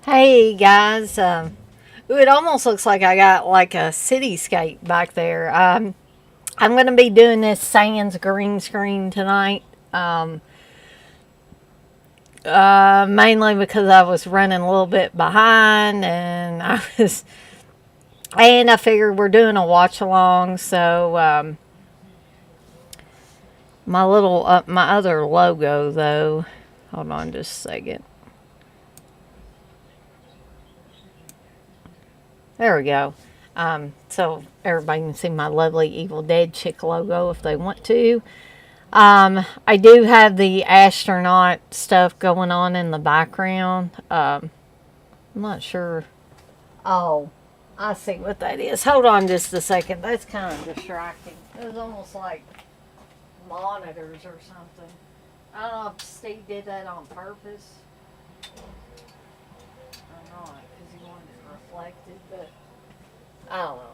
Hey guys, it almost looks like I got like a cityscape back there. I'm going to be doing this Sans green screen tonight, mainly because I was running a little bit behind, and I figured we're doing a watch along, so my other logo though. Hold on just a second. There we go. So everybody can see my lovely Evil Dead chick logo if they want to. I do have the astronaut stuff going on in the background. I'm not sure. Oh, I see what that is. Hold on just a second. That's kind of distracting. It was almost like monitors or something. I don't know if Steve did that on purpose or not, because he wanted it reflected, but I don't know.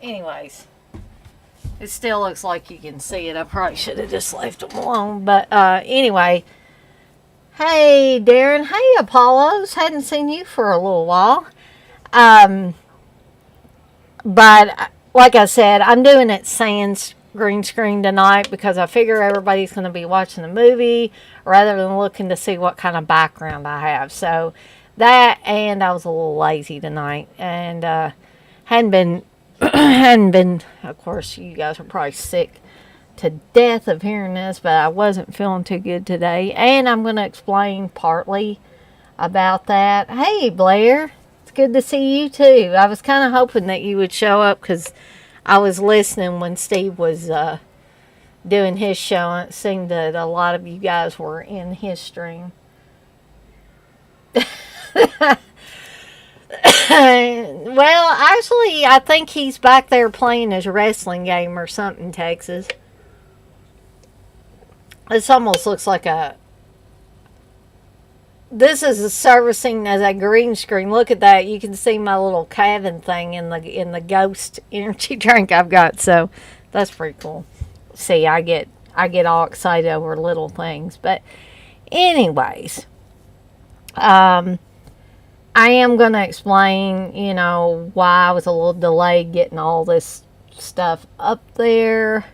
Anyways, it still looks like you can see it. I probably should have just left them alone, but anyway. Hey Darren, hey Apollos, hadn't seen you for a little while. But like I said, I'm doing it sans green screen tonight because I figure everybody's going to be watching the movie rather than looking to see what kind of background I have. So that, and I was a little lazy tonight, and hadn't been, of course you guys are probably sick to death of hearing this, but I wasn't feeling too good today, and I'm going to explain partly about that. Hey Blair, it's good to see you too. I was kind of hoping that you would show up because I was listening when Steve was doing his show, and it seemed that a lot of you guys were in his stream. Well, actually, I think he's back there playing his wrestling game or something in Texas. This almost looks like this is servicing as a green screen. Look at that. You can see my little cabin thing in the ghost energy drink I've got. So that's pretty cool. See, I get all excited over little things. But anyways, I am going to explain, you know, why I was a little delayed getting all this stuff up there.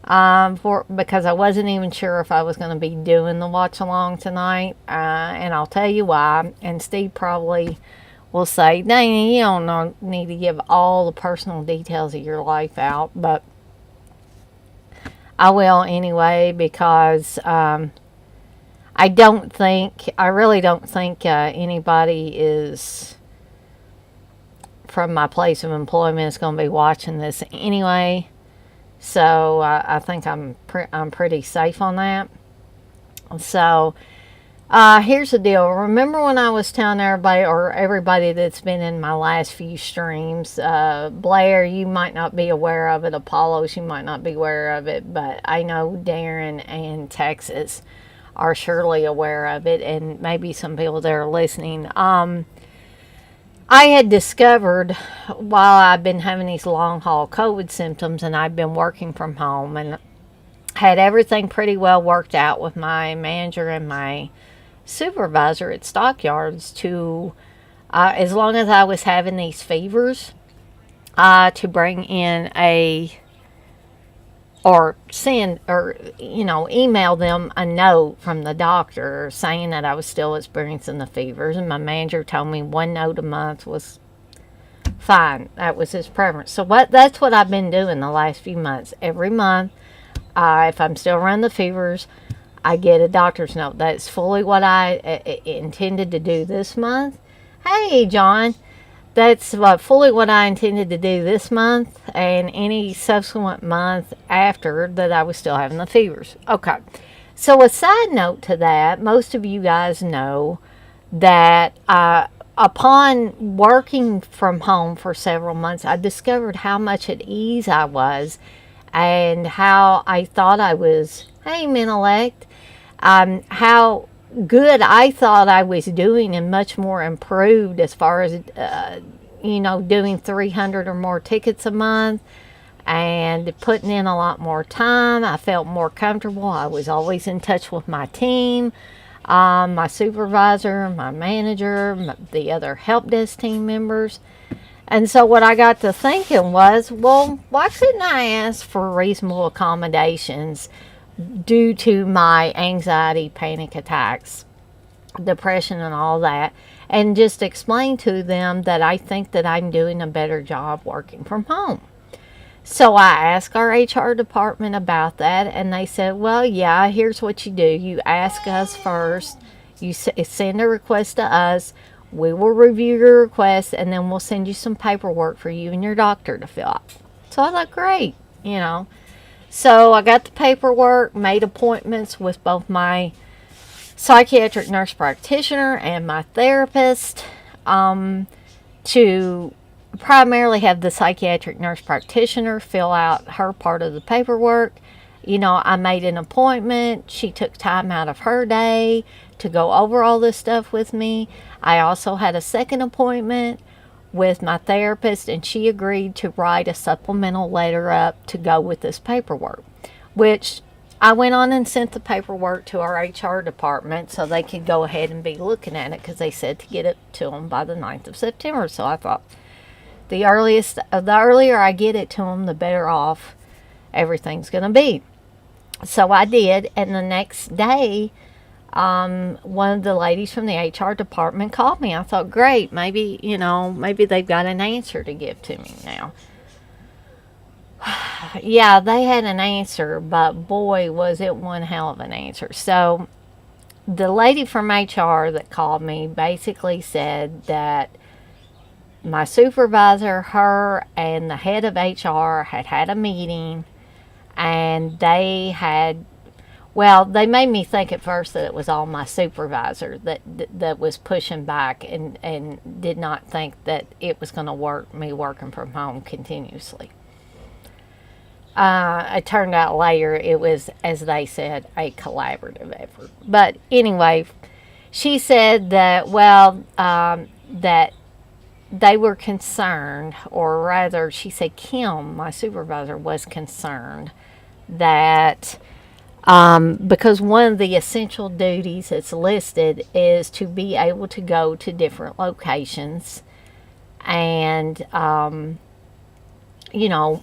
Because I wasn't even sure if I was going to be doing the watch along tonight, and I'll tell you why. And Steve probably will say, "Dang, you don't need to give all the personal details of your life out," but I will anyway because I really don't think anybody is from my place of employment is going to be watching this anyway. So I think I'm pretty safe on that. So here's the deal. Remember when I was telling everybody that's been in my last few streams, Blair, you might not be aware of it. Apollos, you might not be aware of it, but I know Darren and Texas are surely aware of it, and maybe some people that are listening. I had discovered while I've been having these long haul COVID symptoms and I've been working from home and had everything pretty well worked out with my manager and my supervisor at Stockyards to, as long as I was having these fevers, to bring in or send or email them a note from the doctor saying that I was still experiencing the fevers, and my manager told me one note a month was fine. That was his preference. So that's what I've been doing the last few months. Every month, if I'm still running the fevers, I get a doctor's note. That's fully what I intended to do this month. Hey, John. That's fully what I intended to do this month and any subsequent month after that I was still having the fevers. Okay. So a side note to that, most of you guys know that upon working from home for several months, I discovered how much at ease I was and how I thought I was, hey, Menelect, how good I thought I was doing and much more improved as far as doing 300 or more tickets a month and putting in a lot more time. I felt more comfortable. I was always in touch with my team, my supervisor, my manager, the other help desk team members. And so what I got to thinking was, well, why couldn't I ask for reasonable accommodations due to my anxiety, panic attacks, depression, and all that, and just explain to them that I think that I'm doing a better job working from home. So I asked our HR department about that, and they said, well, yeah, here's what you do. You ask us first. You send a request to us. We will review your request, and then we'll send you some paperwork for you and your doctor to fill out. So I thought, great, So I got the paperwork, made appointments with both my psychiatric nurse practitioner and my therapist to primarily have the psychiatric nurse practitioner fill out her part of the paperwork. I made an appointment. She took time out of her day to go over all this stuff with me. I also had a second appointment with my therapist, and she agreed to write a supplemental letter up to go with this paperwork, which I went on and sent the paperwork to our HR department so they could go ahead and be looking at it, because they said to get it to them by the 9th of September. So I thought the earlier I get it to them, the better off everything's going to be. So I did, and the next day, one of the ladies from the HR department called me. I thought, great, maybe they've got an answer to give to me now. Yeah, they had an answer, but boy, was it one hell of an answer. So the lady from HR that called me basically said that my supervisor, her, and the head of HR had a meeting, and they made me think at first that it was all my supervisor that was pushing back and did not think that it was going to me working from home continuously. It turned out later it was, as they said, a collaborative effort. But anyway, she said that, that they were concerned, or rather, she said Kim, my supervisor, was concerned that Because one of the essential duties that's listed is to be able to go to different locations and,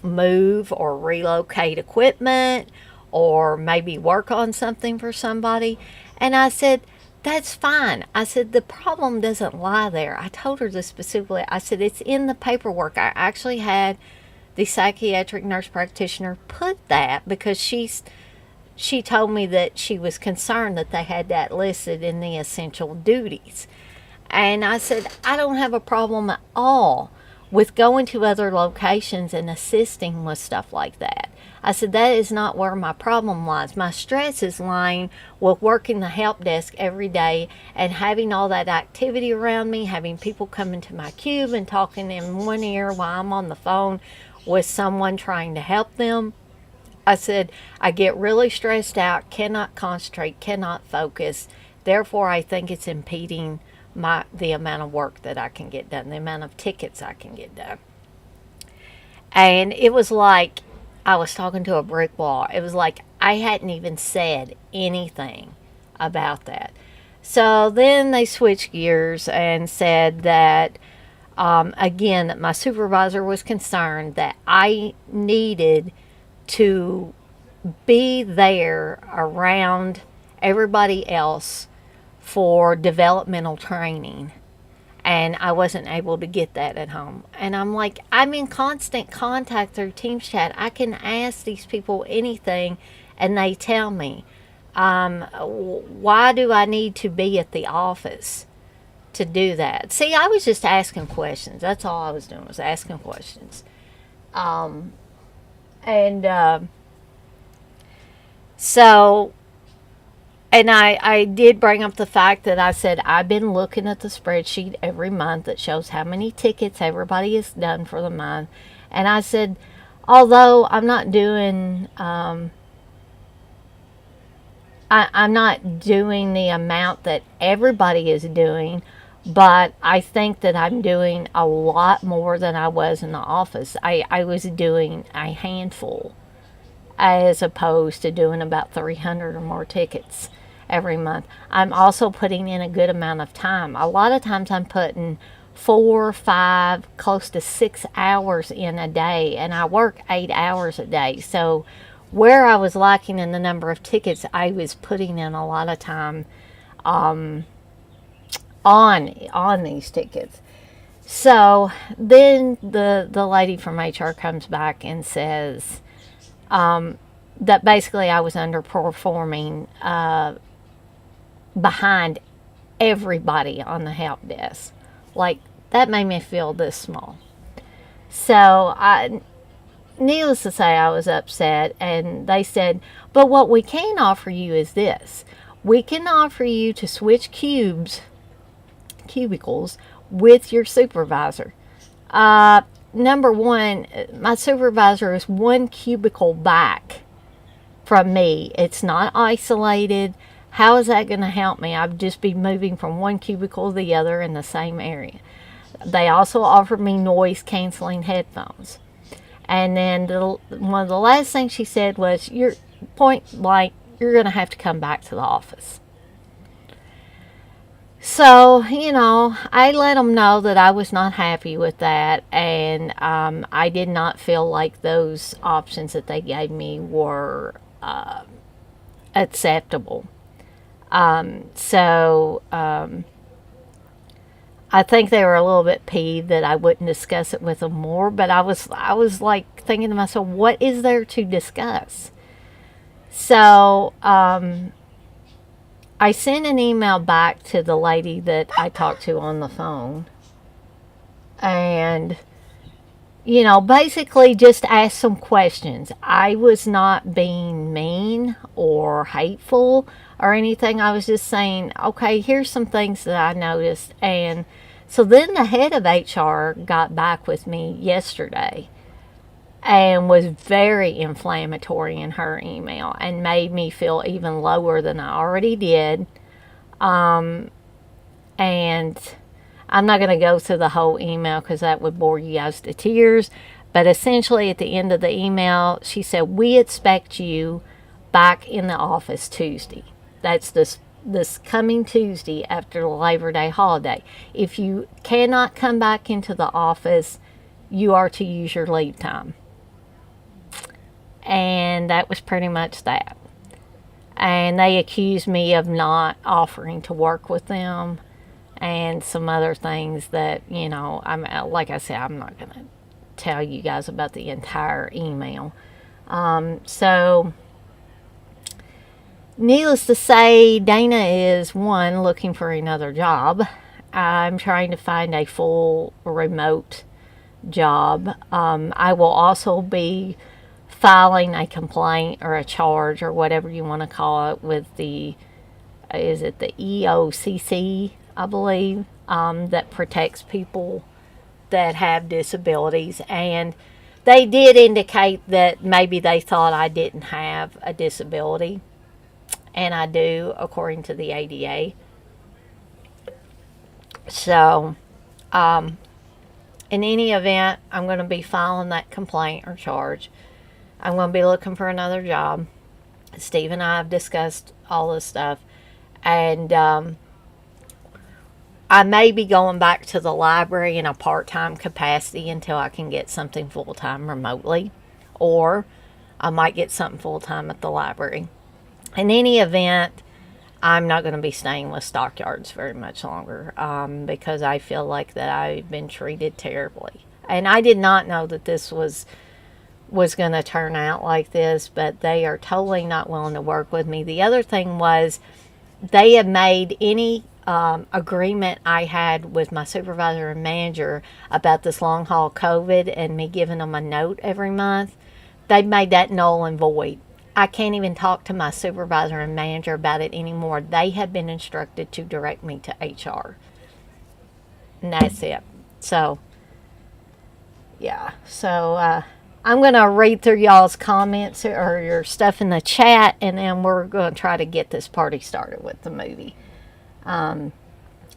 move or relocate equipment or maybe work on something for somebody. And I said, that's fine. I said, the problem doesn't lie there. I told her this specifically. I said, it's in the paperwork. I actually had the psychiatric nurse practitioner put that because she told me that she was concerned that they had that listed in the essential duties. And I said, I don't have a problem at all with going to other locations and assisting with stuff like that. I said, that is not where my problem lies. My stress is lying with working the help desk every day and having all that activity around me, having people come into my cube and talking in one ear while I'm on the phone with someone trying to help them. I said, I get really stressed out, cannot concentrate, cannot focus. Therefore, I think it's impeding the amount of work that I can get done, the amount of tickets I can get done. And it was like I was talking to a brick wall. It was like I hadn't even said anything about that. So then they switched gears and said that, again, that my supervisor was concerned that I needed to be there around everybody else for developmental training, and I wasn't able to get that at home. And I'm like, I'm in constant contact through Teams chat. I can ask these people anything and they tell me. Why do I need to be at the office to do that? See, I was just asking questions. That's all I was doing, was asking questions. So, and I did bring up the fact that I said I've been looking at the spreadsheet every month that shows how many tickets everybody has done for the month. And I said, although I'm not doing, I'm not doing the amount that everybody is doing, but I think that I'm doing a lot more than I was in the office. I was doing a handful as opposed to doing about 300 or more tickets every month. I'm also putting in a good amount of time. A lot of times I'm putting 4, 5, close to 6 hours in a day, and I work 8 hours a day. So where I was lacking in the number of tickets, I was putting in a lot of time on these tickets. So then the lady from HR comes back and says that basically I was underperforming behind everybody on the help desk. Like, that made me feel this small. So needless to say, I was upset, and they said, but what we can offer you is this. We can offer you to switch cubicles with your supervisor. Number one, my supervisor is 1 cubicle back from me. It's not isolated. How is that going to help me? I'd just be moving from one cubicle to the other in the same area. They also offered me noise canceling headphones. And then one of the last things she said was, you're point blank, you're going to have to come back to the office. So, I let them know that I was not happy with that, and I did not feel like those options that they gave me were acceptable. I think they were a little bit peeved that I wouldn't discuss it with them more, but I was like thinking to myself, what is there to discuss? So, I sent an email back to the lady that I talked to on the phone, and basically just asked some questions. I was not being mean or hateful or anything. I was just saying, okay, here's some things that I noticed. And so then the head of HR got back with me yesterday and was very inflammatory in her email and made me feel even lower than I already did. And I'm not going to go through the whole email because that would bore you guys to tears. But essentially at the end of the email, she said, we expect you back in the office Tuesday. That's this coming Tuesday after the Labor Day holiday. If you cannot come back into the office, you are to use your leave time. And that was pretty much that. And they accused me of not offering to work with them and some other things that, I'm like I said, I'm not going to tell you guys about the entire email. So needless to say, Dana is, one, looking for another job. I'm trying to find a full remote job. I will also be filing a complaint or a charge or whatever you want to call it with the EOCC, I believe, that protects people that have disabilities. And they did indicate that maybe they thought I didn't have a disability, and I do, according to the ADA. So, in any event, I'm going to be filing that complaint or charge. I'm going to be looking for another job. Steve and I have discussed all this stuff. And I may be going back to the library in a part-time capacity until I can get something full-time remotely. Or I might get something full-time at the library. In any event, I'm not going to be staying with Stockyards very much longer because I feel like that I've been treated terribly. And I did not know that this was going to turn out like this, but they are totally not willing to work with me. The other thing was they have made any agreement I had with my supervisor and manager about this long haul COVID and me giving them a note every month. They made that null and void. I can't even talk to my supervisor and manager about it anymore. They have been instructed to direct me to HR. And that's it. So, yeah. So, I'm going to read through y'all's comments or your stuff in the chat, and then we're going to try to get this party started with the movie.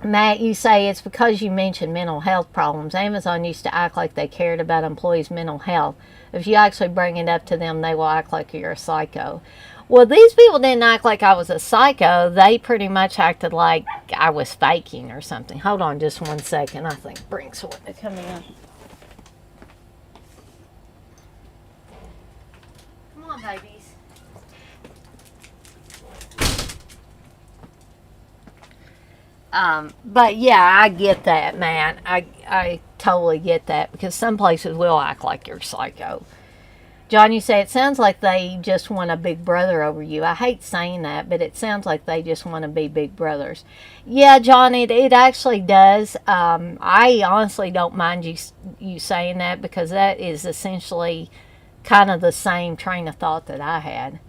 Matt, you say it's because you mentioned mental health problems. Amazon used to act like they cared about employees' mental health. If you actually bring it up to them, they will act like you're a psycho. Well, these people didn't act like I was a psycho. They pretty much acted like I was faking or something. Hold on just 1 second. I think Brink's wanting to come in. Come on, babies. But yeah, I get that, man. I totally get that because some places will act like you're psycho. John, you say it sounds like they just want a big brother over you. I hate saying that, but it sounds like they just want to be big brothers. Yeah, John, it actually does. I honestly don't mind you saying that because that is essentially kind of the same train of thought that I had.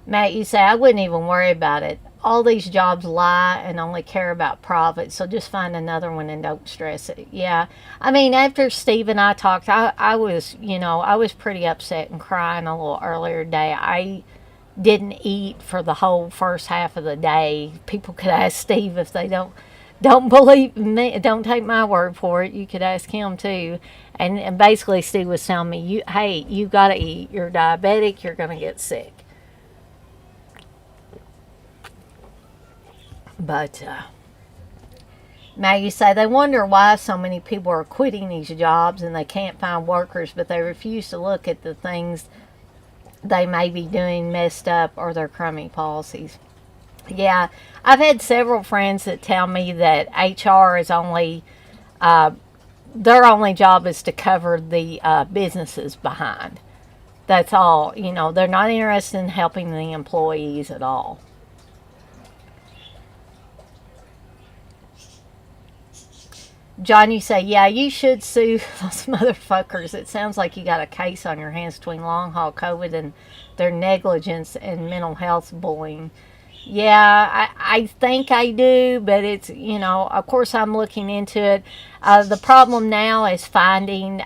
Matt, you say, I wouldn't even worry about it. All these jobs lie and only care about profit, so just find another one and don't stress it. Yeah, I mean, after Steve and I talked, I was pretty upset and crying a little earlier today. I didn't eat for the whole first half of the day. People could ask Steve if they don't believe me, don't take my word for it. You could ask him too. And basically Steve was telling me, you got to eat. You're diabetic. You're going to get sick. But, Matt, you say they wonder why so many people are quitting these jobs and they can't find workers, but they refuse to look at the things they may be doing messed up or their crummy policies. Yeah, I've had several friends that tell me that HR is only, their only job is to cover the businesses behind. That's all. They're not interested in helping the employees at all. John, you say, yeah, you should sue those motherfuckers. It sounds like you got a case on your hands between long haul COVID and their negligence and mental health bullying. Yeah, I think I do, but it's, of course I'm looking into it. The problem now is finding,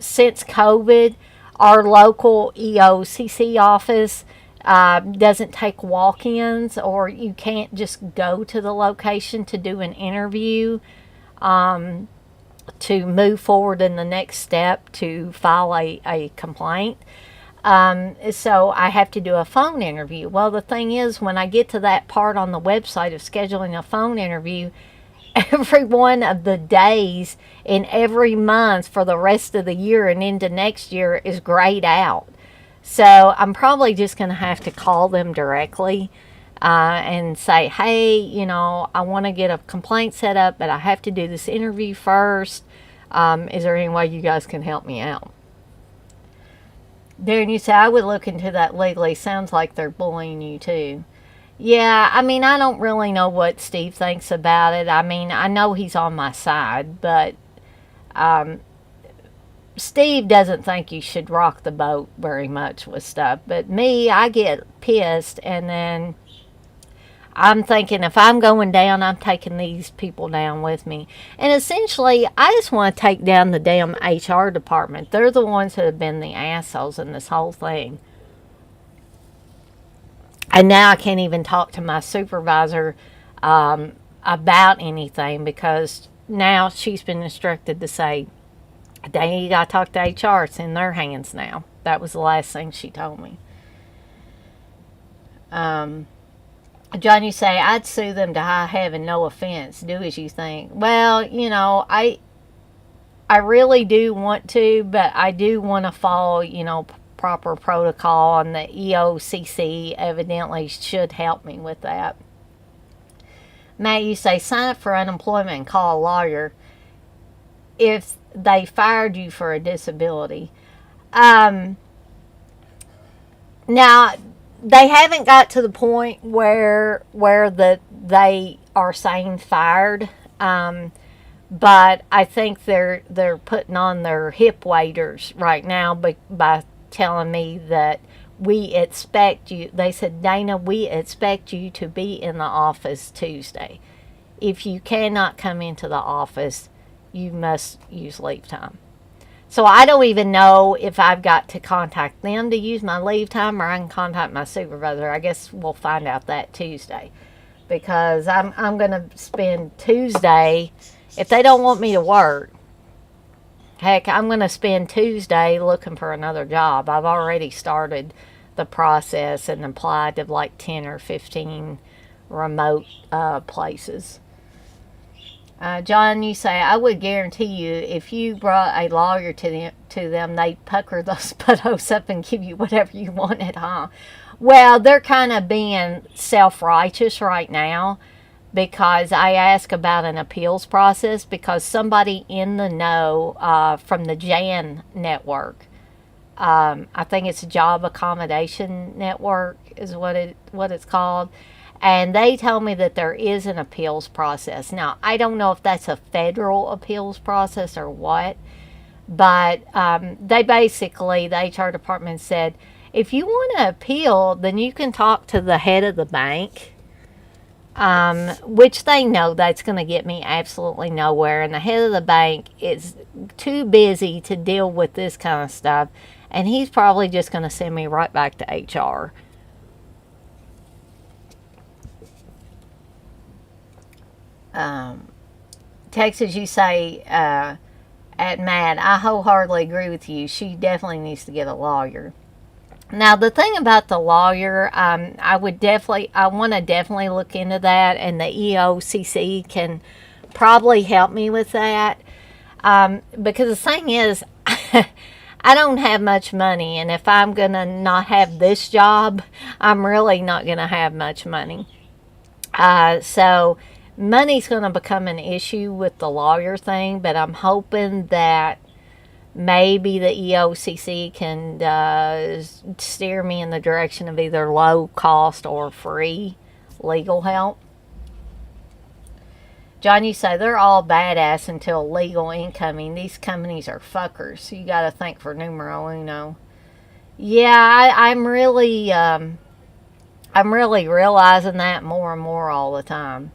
since COVID, our local EOCC office doesn't take walk-ins, or you can't just go to the location to do an interview. To move forward in the next step to file a complaint. So I have to do a phone interview. Well, the thing is, when I get to that part on the website of scheduling a phone interview, every one of the days in every month for the rest of the year and into next year is grayed out. So I'm probably just going to have to call them directly and say, hey, I want to get a complaint set up, but I have to do this interview first. Is there any way you guys can help me out? Darren, you say, I would look into that legally. Sounds like they're bullying you too. Yeah, I mean, I don't really know what Steve thinks about it. I mean, I know he's on my side, but Steve doesn't think you should rock the boat very much with stuff. But me, I get pissed, and then I'm thinking if I'm going down, I'm taking these people down with me. And essentially, I just want to take down the damn HR department. They're the ones that have been the assholes in this whole thing. And now I can't even talk to my supervisor about anything because now she's been instructed to say, dang, you got to talk to HR. It's in their hands now. That was the last thing she told me. John, you say, I'd sue them to high heaven, no offense. Do as you think. Well, I really do want to, but I do want to follow, proper protocol, and the EOCC evidently should help me with that. Matt, you say, sign up for unemployment and call a lawyer if they fired you for a disability. Now, they haven't got to the point where they are saying fired, but I think they're putting on their hip waders right now by telling me that we expect you. They said, Dana, we expect you to be in the office Tuesday. If you cannot come into the office, you must use leave time. So I don't even know if I've got to contact them to use my leave time, or I can contact my supervisor. I guess we'll find out that Tuesday, because I'm going to spend Tuesday, if they don't want me to work, heck, I'm going to spend Tuesday looking for another job. I've already started the process and applied to like 10 or 15 remote places. John, you say, I would guarantee you if you brought a lawyer to them, they'd pucker those photos up and give you whatever you wanted, huh? Well, they're kind of being self-righteous right now, because I asked about an appeals process, because somebody in the know from the JAN network, I think it's Job Accommodation Network is what it's called, and they told me that there is an appeals process. Now, I don't know if that's a federal appeals process or what, but they basically, the HR department said, if you want to appeal, then you can talk to the head of the bank, which they know that's going to get me absolutely nowhere. And the head of the bank is too busy to deal with this kind of stuff. And he's probably just going to send me right back to HR. Texas, you say, at Matt, I wholeheartedly agree with you. She definitely needs to get a lawyer. Now, the thing about the lawyer, I want to definitely look into that, and the EOCC can probably help me with that. Because the thing is, I don't have much money, and if I'm going to not have this job, I'm really not going to have much money. So money's going to become an issue with the lawyer thing, but I'm hoping that maybe the EOCC can steer me in the direction of either low cost or free legal help. John, you say they're all badass until legal incoming. These companies are fuckers. So you got to think for numero uno. Yeah, I'm really realizing that more and more all the time.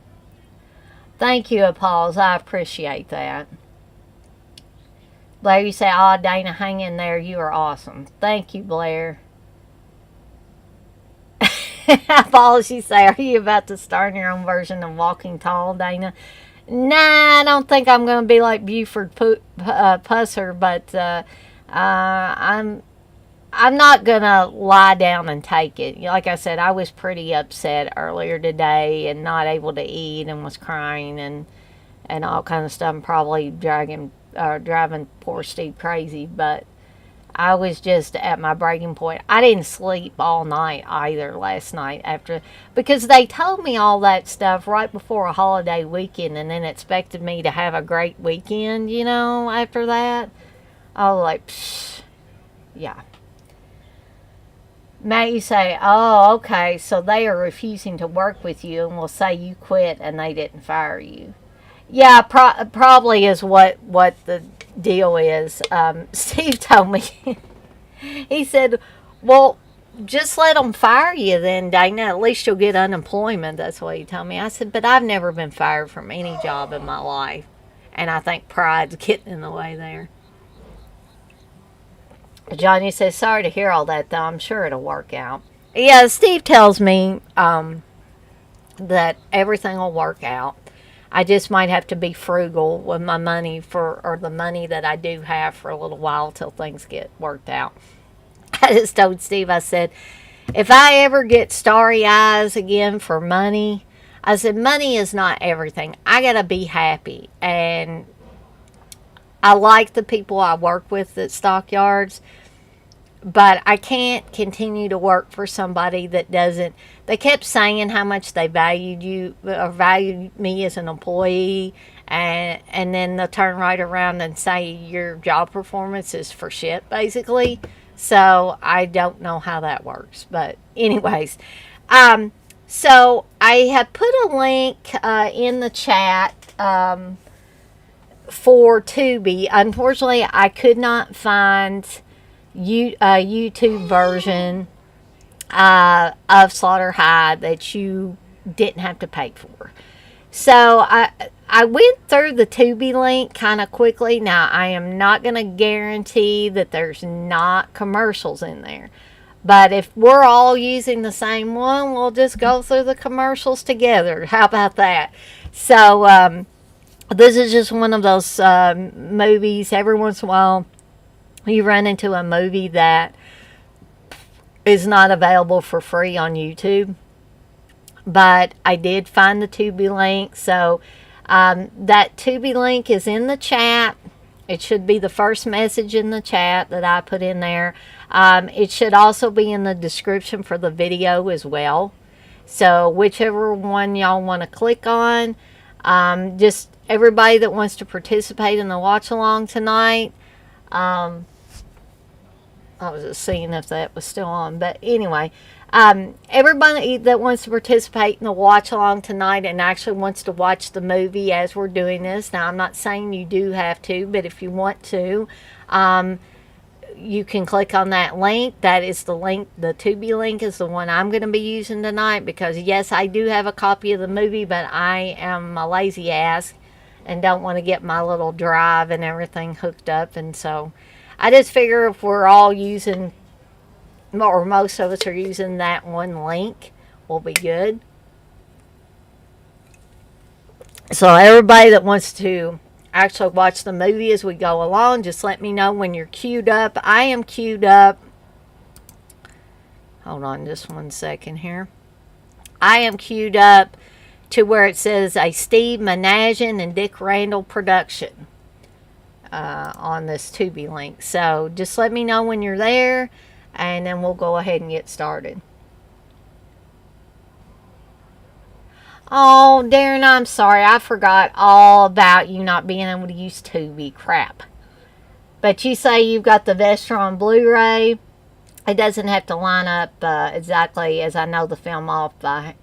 Thank you, Apollos. I appreciate that. Blair, you say, oh, Dana, hang in there. You are awesome. Thank you, Blair. Apollos, you say, are you about to start your own version of Walking Tall, Dana? Nah, I don't think I'm going to be like Buford Pusser, but I'm I'm not going to lie down and take it. Like I said, I was pretty upset earlier today and not able to eat and was crying and all kind of stuff, and probably driving poor Steve crazy. But I was just at my breaking point. I didn't sleep all night either last night because they told me all that stuff right before a holiday weekend and then expected me to have a great weekend, after that. I was like, psh, yeah. Matt, you say, oh, okay, so they are refusing to work with you and will say you quit and they didn't fire you. Yeah, probably is what the deal is. Steve told me, he said, well, just let them fire you then, Dana. At least you'll get unemployment. That's what he told me. I said, but I've never been fired from any job in my life. And I think pride's getting in the way there. Johnny says, sorry to hear all that, though. I'm sure it'll work out. Yeah, Steve tells me that everything will work out. I just might have to be frugal with my money or the money that I do have for a little while till things get worked out. I just told Steve, I said, if I ever get starry eyes again for money, I said, money is not everything. I got to be happy. And I like the people I work with at Stockyards, but I can't continue to work for somebody that doesn't. They kept saying how much they valued you or valued me as an employee, and then they'll turn right around and say your job performance is for shit, basically. So I don't know how that works, but anyways, so I have put a link in the chat for Tubi. Unfortunately, I could not find a YouTube version of Slaughter High that you didn't have to pay for. So I went through the Tubi link kind of quickly. Now, I am not going to guarantee that there's not commercials in there. But if we're all using the same one, we'll just go through the commercials together. How about that? So this is just one of those movies. Every once in a while, you run into a movie that is not available for free on YouTube. But I did find the Tubi link. So that Tubi link is in the chat. It should be the first message in the chat that I put in there. It should also be in the description for the video as well. So whichever one y'all want to click on. Just everybody that wants to participate in the watch along tonight. I was just seeing if that was still on. But anyway, everybody that wants to participate in the watch along tonight and actually wants to watch the movie as we're doing this. Now, I'm not saying you do have to, but if you want to, you can click on that link. That is the link. The Tubi link is the one I'm going to be using tonight because, yes, I do have a copy of the movie, but I am a lazy ass and don't want to get my little drive and everything hooked up. And so I just figure if we're all using, or most of us are using that one link, we'll be good. So everybody that wants to actually watch the movie as we go along, just let me know when you're queued up. I am queued up. Hold on just 1 second here. I am queued up to where it says a Steve Menashin and Dick Randall production on this Tubi link. So just let me know when you're there, and then we'll go ahead and get started. Oh, Darren, I'm sorry. I forgot all about you not being able to use Tubi. Crap. But you say you've got the Vestron Blu-ray. It doesn't have to line up exactly as I know the film off by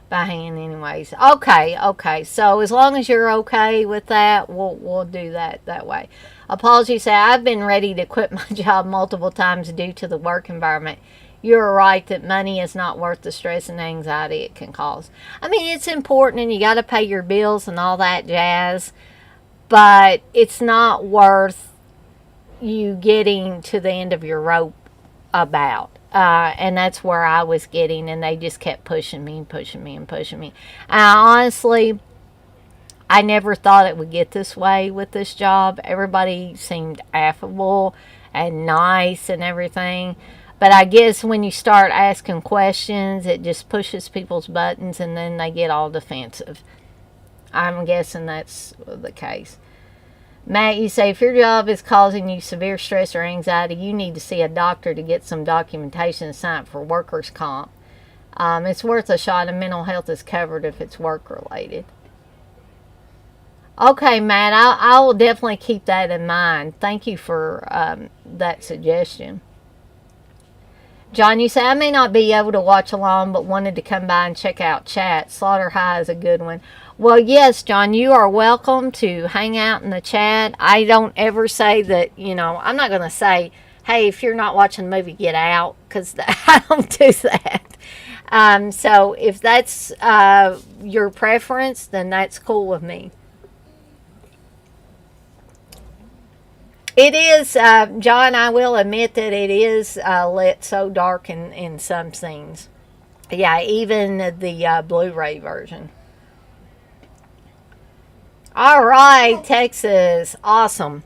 hand anyways. Okay. So as long as you're okay with that, we'll do that way. Apologies, say I've been ready to quit my job multiple times due to the work environment. You're right that money is not worth the stress and anxiety it can cause. I mean, it's important and you got to pay your bills and all that jazz, but it's not worth you getting to the end of your rope about. And that's where I was getting, and they just kept pushing me. Honestly, I never thought it would get this way with this job. Everybody seemed affable and nice and everything. But I guess when you start asking questions, it just pushes people's buttons and then they get all defensive. I'm guessing that's the case. Matt, you say if your job is causing you severe stress or anxiety, you need to see a doctor to get some documentation signed for workers' comp. It's worth a shot, and mental health is covered if it's work related. Okay, Matt, I will definitely keep that in mind. Thank you for that suggestion. John, you say, I may not be able to watch along, but wanted to come by and check out chat. Slaughter High is a good one. Well, yes, John, you are welcome to hang out in the chat. I don't ever say that, I'm not going to say, hey, if you're not watching the movie, get out, because I don't do that. So if that's your preference, then that's cool with me. It is, John, I will admit that it is lit so dark in some scenes. Yeah, even the Blu-ray version. All right, Texas. Awesome.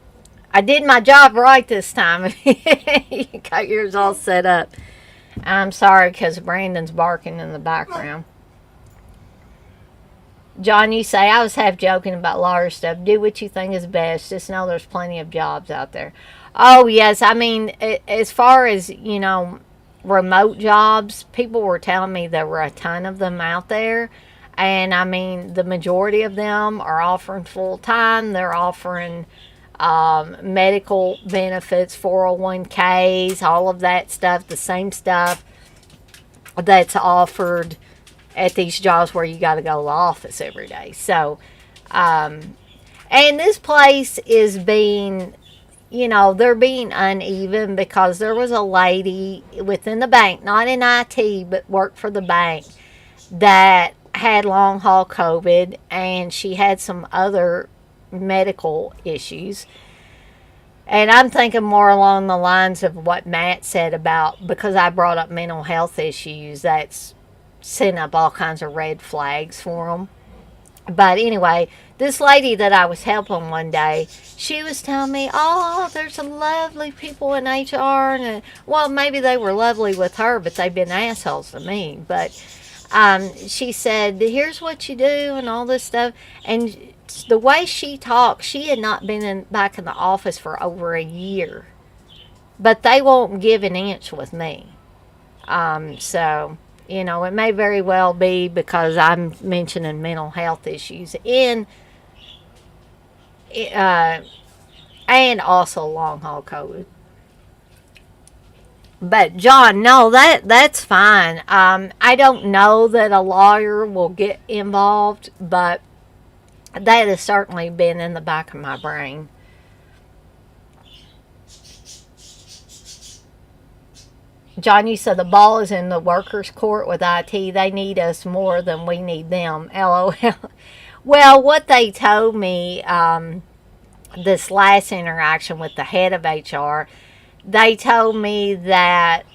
I did my job right this time. You got yours all set up. I'm sorry because Brandon's barking in the background. John, you say, I was half joking about lawyer stuff. Do what you think is best. Just know there's plenty of jobs out there. Oh, yes. I mean, as far as, remote jobs, people were telling me there were a ton of them out there. And, I mean, the majority of them are offering full-time. They're offering medical benefits, 401ks, all of that stuff, the same stuff that's offered at these jobs where you got to go to the office every day. So, and this place is being, they're being uneven because there was a lady within the bank, not in IT, but worked for the bank, that had long haul COVID, and she had some other medical issues. And I'm thinking more along the lines of what Matt said about, because I brought up mental health issues, that's setting up all kinds of red flags for them. But anyway, this lady that I was helping one day, she was telling me, oh, there's some lovely people in HR. And, well, maybe they were lovely with her, but they've been assholes to me. But she said, here's what you do and all this stuff. And the way she talked, she had not been back in the office for over a year. But they won't give an inch with me. So, it may very well be because I'm mentioning mental health issues and also long haul COVID. But John, no, that's fine. I don't know that a lawyer will get involved, but that has certainly been in the back of my brain. John, you said the ball is in the workers' court with IT. They need us more than we need them. LOL. Well, what they told me, this last interaction with the head of HR, they told me that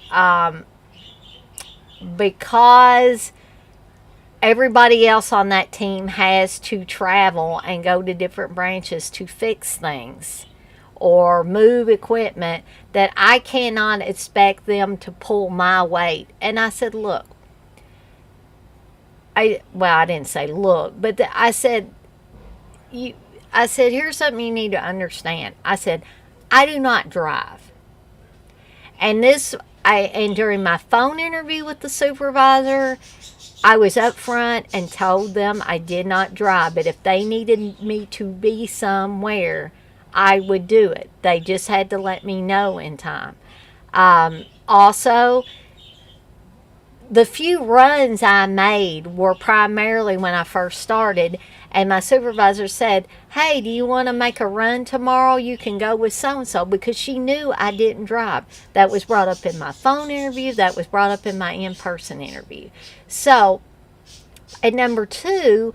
because everybody else on that team has to travel and go to different branches to fix things or move equipment, that I cannot expect them to pull my weight. And I said, look, I didn't say look, but I said, here's something you need to understand. I said, I do not drive. And during my phone interview with the supervisor, I was up front and told them I did not drive, but if they needed me to be somewhere, I would do it. They just had to let me know in time. Also, the few runs I made were primarily when I first started, and my supervisor said, hey, do you want to make a run tomorrow? You can go with so-and-so, because she knew I didn't drive. That was brought up in my phone interview. That was brought up in my in-person interview. So, and number two,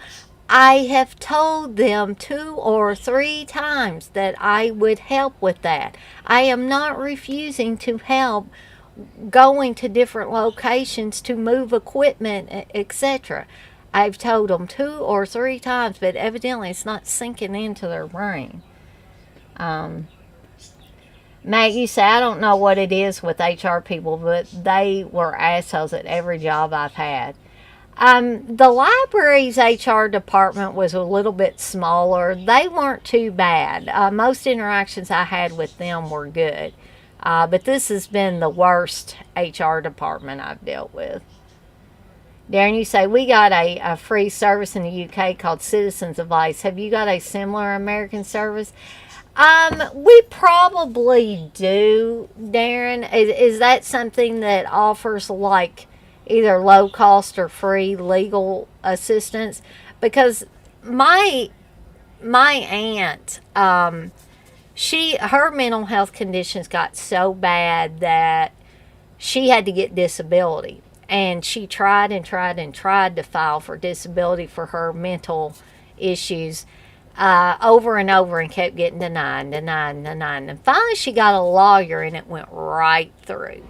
I have told them 2 or 3 times that I would help with that. I am not refusing to help going to different locations to move equipment, etc. I've told them 2 or 3 times, but evidently it's not sinking into their brain. Um, Matt, you say, I don't know what it is with HR people, but they were assholes at every job I've had. The library's HR department was a little bit smaller. They weren't too bad. Most interactions I had with them were good. But this has been the worst HR department I've dealt with. Darren, you say, we got a free service in the UK called Citizens Advice. Have you got a similar American service? We probably do, Darren. Is that something that offers like either low cost or free legal assistance? Because my aunt, her mental health conditions got so bad that she had to get disability, and she tried and tried and tried to file for disability for her mental issues over and over, and kept getting denied, and finally she got a lawyer and it went right through.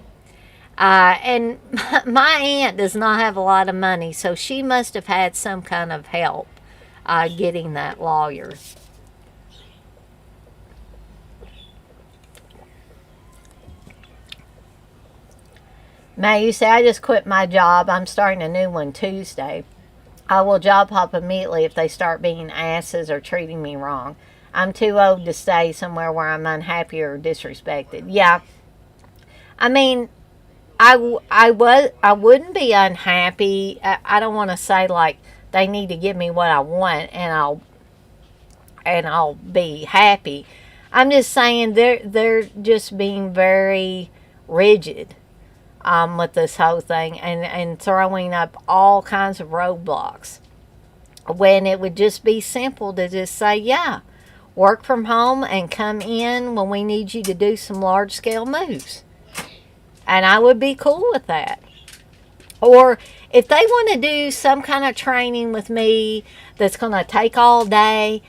And my aunt does not have a lot of money, so she must have had some kind of help getting that lawyer. May, you say, I just quit my job. I'm starting a new one Tuesday. I will job hop immediately if they start being asses or treating me wrong. I'm too old to stay somewhere where I'm unhappy or disrespected. Yeah, I mean, I wouldn't be unhappy. I don't want to say like they need to give me what I want and I'll be happy. I'm just saying they're just being very rigid with this whole thing, and throwing up all kinds of roadblocks when it would just be simple to just say, yeah, work from home and come in when we need you to do some large scale moves. And I would be cool with that. Or if they want to do some kind of training with me that's going to take all day,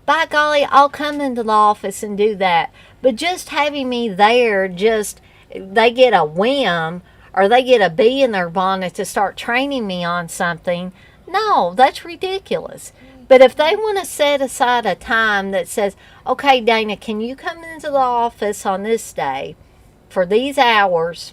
by golly, I'll come into the office and do that. But just having me there, they get a whim or they get a bee in their bonnet to start training me on something. No, that's ridiculous. But if they want to set aside a time that says, okay, Dana, can you come into the office on this day for these hours,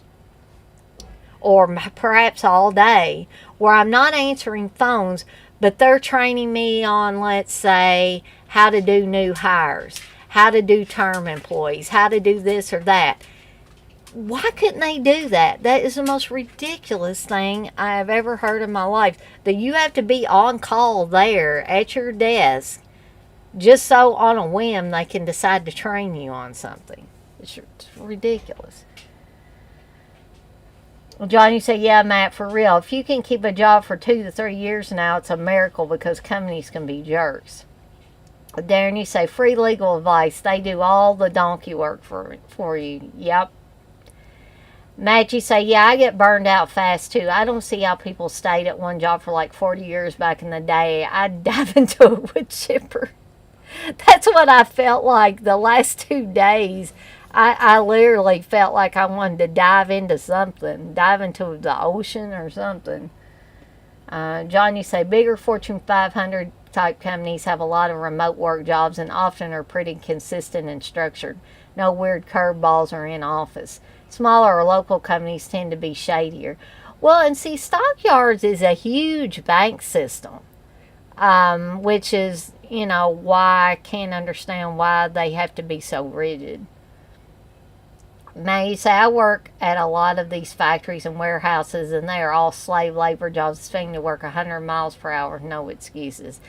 or perhaps all day, where I'm not answering phones, but they're training me on, let's say, how to do new hires, how to do term employees, how to do this or that. Why couldn't they do that? That is the most ridiculous thing I've ever heard in my life. That you have to be on call there at your desk just so on a whim they can decide to train you on something. It's ridiculous. Well, John, you say, yeah, Matt, for real. If you can keep a job for 2 to 3 years now, it's a miracle because companies can be jerks. Darren, you say, free legal advice. They do all the donkey work for you. Yep. Matt, you say, yeah, I get burned out fast too. I don't see how people stayed at one job for like 40 years back in the day. I'd dive into a wood chipper. That's what I felt like the last 2 days. I literally felt like I wanted to dive into something, dive into the ocean or something. John, you say, bigger Fortune 500 type companies have a lot of remote work jobs and often are pretty consistent and structured. No weird curveballs are in office. Smaller or local companies tend to be shadier. Well, and see, Stockyards is a huge bank system, which is, why I can't understand why they have to be so rigid. Now, you say, I work at a lot of these factories and warehouses, and they are all slave labor jobs, expecting to work 100 miles per hour, no excuses.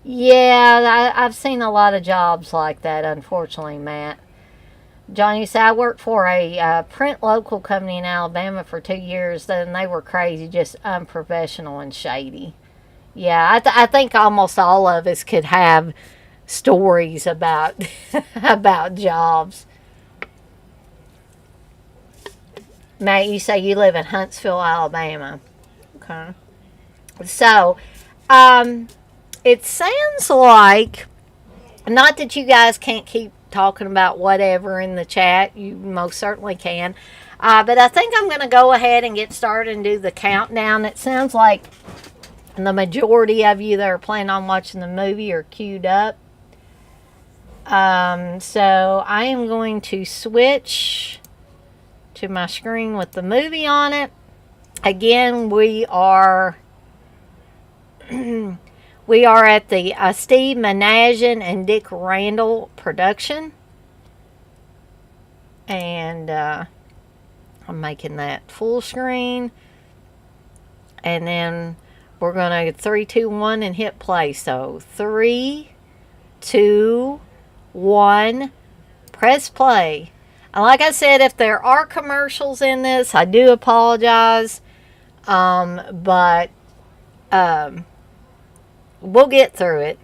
Yeah, I've seen a lot of jobs like that, unfortunately, Matt. John, you say, I worked for a print local company in Alabama for 2 years, then they were crazy, just unprofessional and shady. Yeah, I think almost all of us could have stories about about jobs. Matt, you say you live in Huntsville, Alabama. Okay. So, it sounds like, not that you guys can't keep talking about whatever in the chat. You most certainly can. But I think I'm going to go ahead and get started and do the countdown. It sounds like the majority of you that are planning on watching the movie are queued up. So I am going to switch to my screen with the movie on it. Again, we are at the Steve Manajan and Dick Randall production, and I'm making that full screen, and then we're gonna 3, 2, 1 and hit play. So 3, 2, 1, press play. And like I said, if there are commercials in this, I do apologize. But we'll get through it.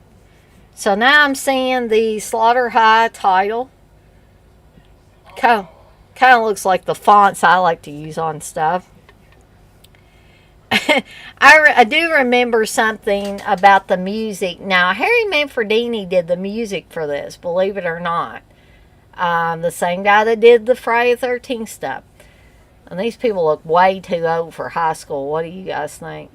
So now I'm seeing the Slaughter High title. Kind of looks like the fonts I like to use on stuff. I do remember something about the music. Now, Harry Manfredini did the music for this, believe it or not. The same guy that did the Friday the 13th stuff. And these people look way too old for high school. What do you guys think?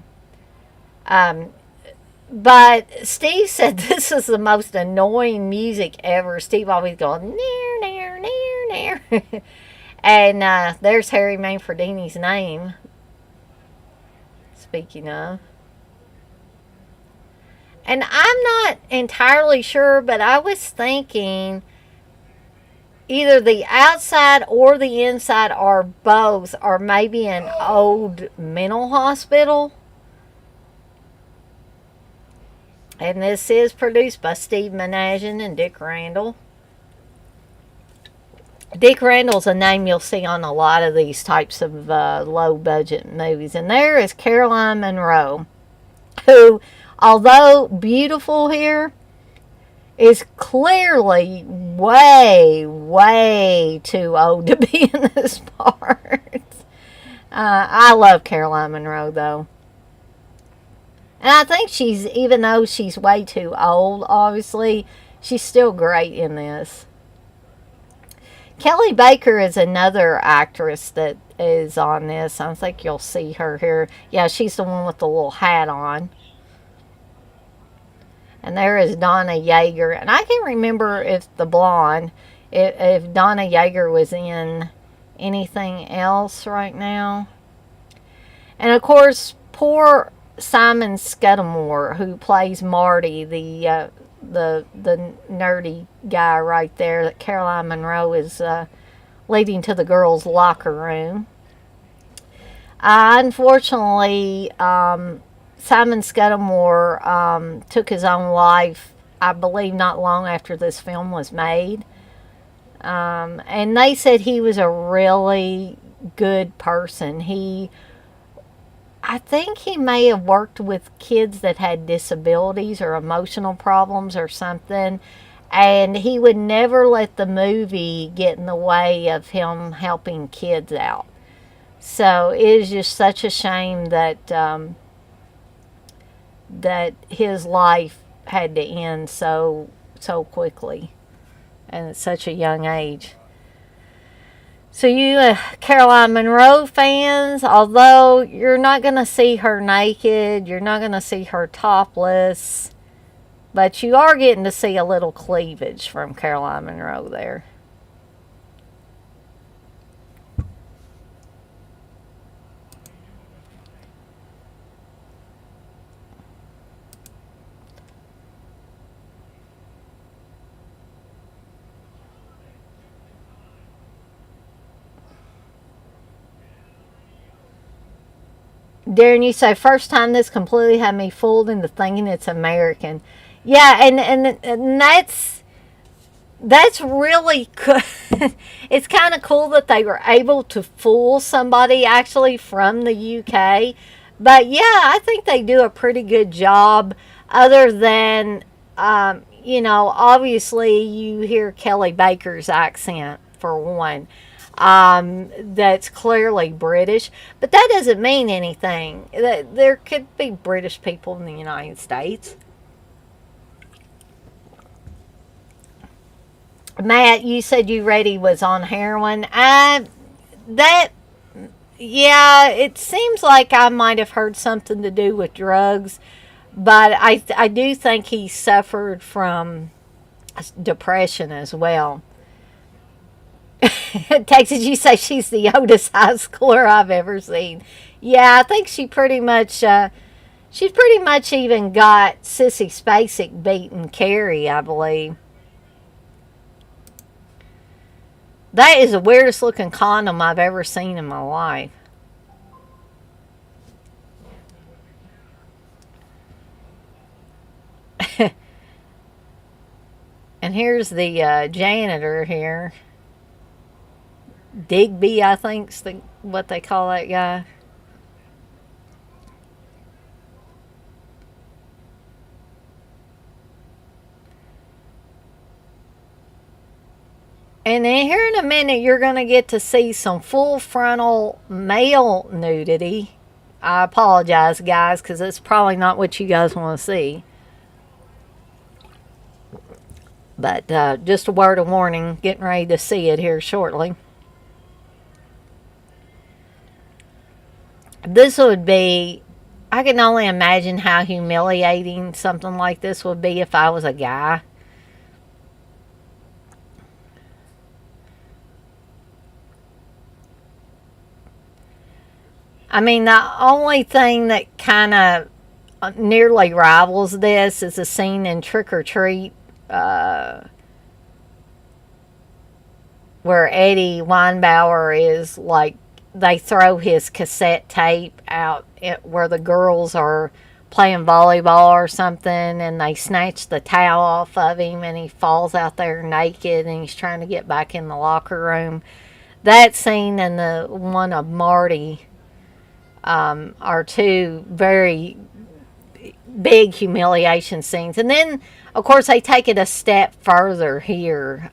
But Steve said this is the most annoying music ever. Steve always going, near, near, near, near. And there's Harry Manfredini's name. Speaking of. And I'm not entirely sure, but I was thinking either the outside or the inside or both are maybe an old mental hospital. And this is produced by Steve Manajan and Dick Randall. Dick Randall's a name you'll see on a lot of these types of low-budget movies. And there is Caroline Munro, who, although beautiful here, is clearly way, way too old to be in this part. I love Caroline Munro, though. And I think even though she's way too old, obviously, she's still great in this. Kelly Baker is another actress that is on this. I think you'll see her here. Yeah, she's the one with the little hat on. And there is Donna Yeager. And I can't remember if the blonde, if Donna Yeager was in anything else right now. And of course, poor Simon Scudamore, who plays Marty, the nerdy guy right there that Caroline Munro is leading to the girls' locker room. Unfortunately, Simon Scudamore took his own life, I believe, not long after this film was made. And they said he was a really good person. I think he may have worked with kids that had disabilities or emotional problems or something, and he would never let the movie get in the way of him helping kids out. So it is just such a shame that that his life had to end so quickly and at such a young age. So you Caroline Munro fans, although you're not going to see her naked, you're not going to see her topless, but you are getting to see a little cleavage from Caroline Munro there. Darren, you say, first time this completely had me fooled into thinking it's American. Yeah, and that's really cool. It's kind of cool that they were able to fool somebody actually from the UK. But yeah, I think they do a pretty good job, other than, obviously you hear Kelly Baker's accent for one. That's clearly British, but that doesn't mean anything. There could be British people in the United States. Matt, you said you read he was on heroin. That Yeah, it seems like I might have heard something to do with drugs, but I do think he suffered from depression as well. Texas, you say she's the oldest high schooler I've ever seen. Yeah, I think she's pretty much even got Sissy Spacek beating Carrie, I believe. That is the weirdest looking condom I've ever seen in my life. And here's the janitor here. Digby, I think's what they call that guy. And then here in a minute, you're going to get to see some full frontal male nudity. I apologize, guys, because it's probably not what you guys want to see. But just a word of warning, getting ready to see it here shortly. This would be, I can only imagine how humiliating something like this would be if I was a guy. I mean, the only thing that kind of nearly rivals this is a scene in Trick or Treat uh, where Eddie Weinbauer is like, they throw his cassette tape out where the girls are playing volleyball or something, and they snatch the towel off of him and he falls out there naked and he's trying to get back in the locker room. That scene and the one of Marty are two very big humiliation scenes. And then, of course, they take it a step further here,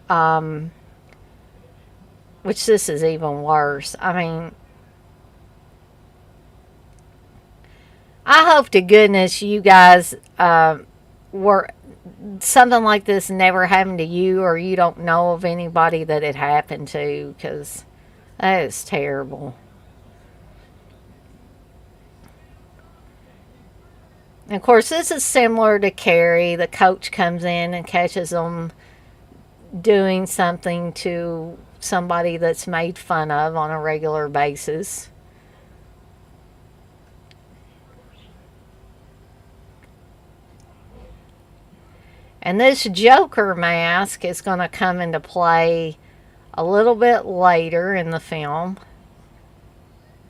which this is even worse. I mean, I hope to goodness you guys were something like this never happened to you, or you don't know of anybody that it happened to, because that is terrible. And of course, this is similar to Carrie. The coach comes in and catches them doing something to somebody that's made fun of on a regular basis. And this Joker mask is going to come into play a little bit later in the film.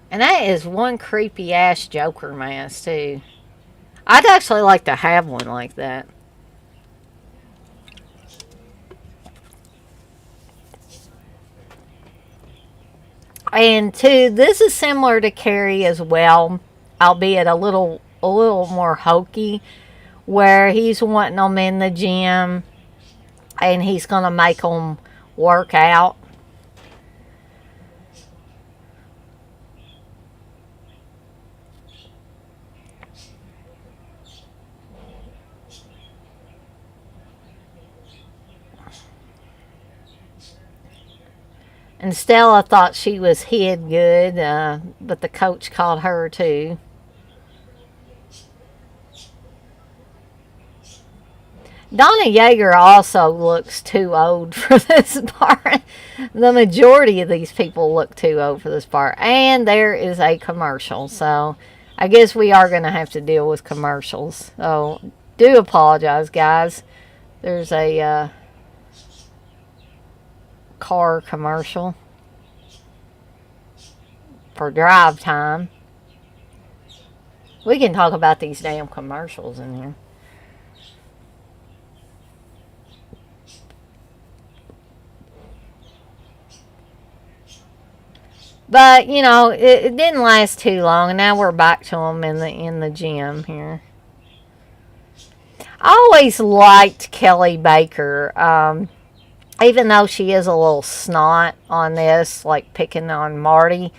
And that is one creepy ass Joker mask, too. I'd actually like to have one like that. And two, this is similar to Carrie as well, albeit a little more hokey, where he's wanting them in the gym and he's gonna make them work out. And Stella thought she was hid good, but the coach called her too. Donna Yeager also looks too old for this part. The majority of these people look too old for this part. And there is a commercial. So I guess we are going to have to deal with commercials. So do apologize, guys. There's a car commercial for drive time. We can talk about these damn commercials in here. But it didn't last too long, and now we're back to them in the gym here. I always liked Kelly Baker, even though she is a little snot on this, like picking on Marty.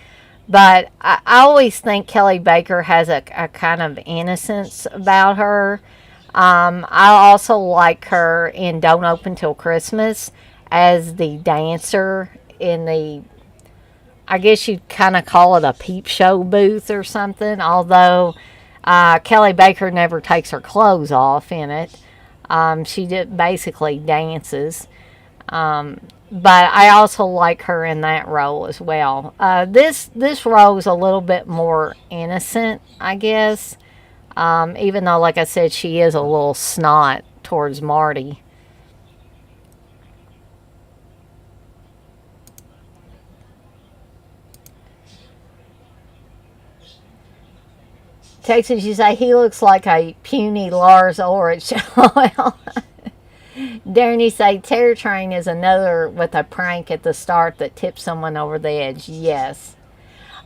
But I always think Kelly Baker has a kind of innocence about her. I also like her in Don't Open Till Christmas as the dancer in the I guess you'd kind of call it a peep show booth or something, although Kelly Baker never takes her clothes off in it. She basically dances. But I also like her in that role as well. This role is a little bit more innocent, I guess. Even though, like I said, she is a little snot towards Marty. Texas, you say he looks like a puny Lars Ulrich. Well, Darren, you say Terror Train is another with a prank at the start that tips someone over the edge. Yes.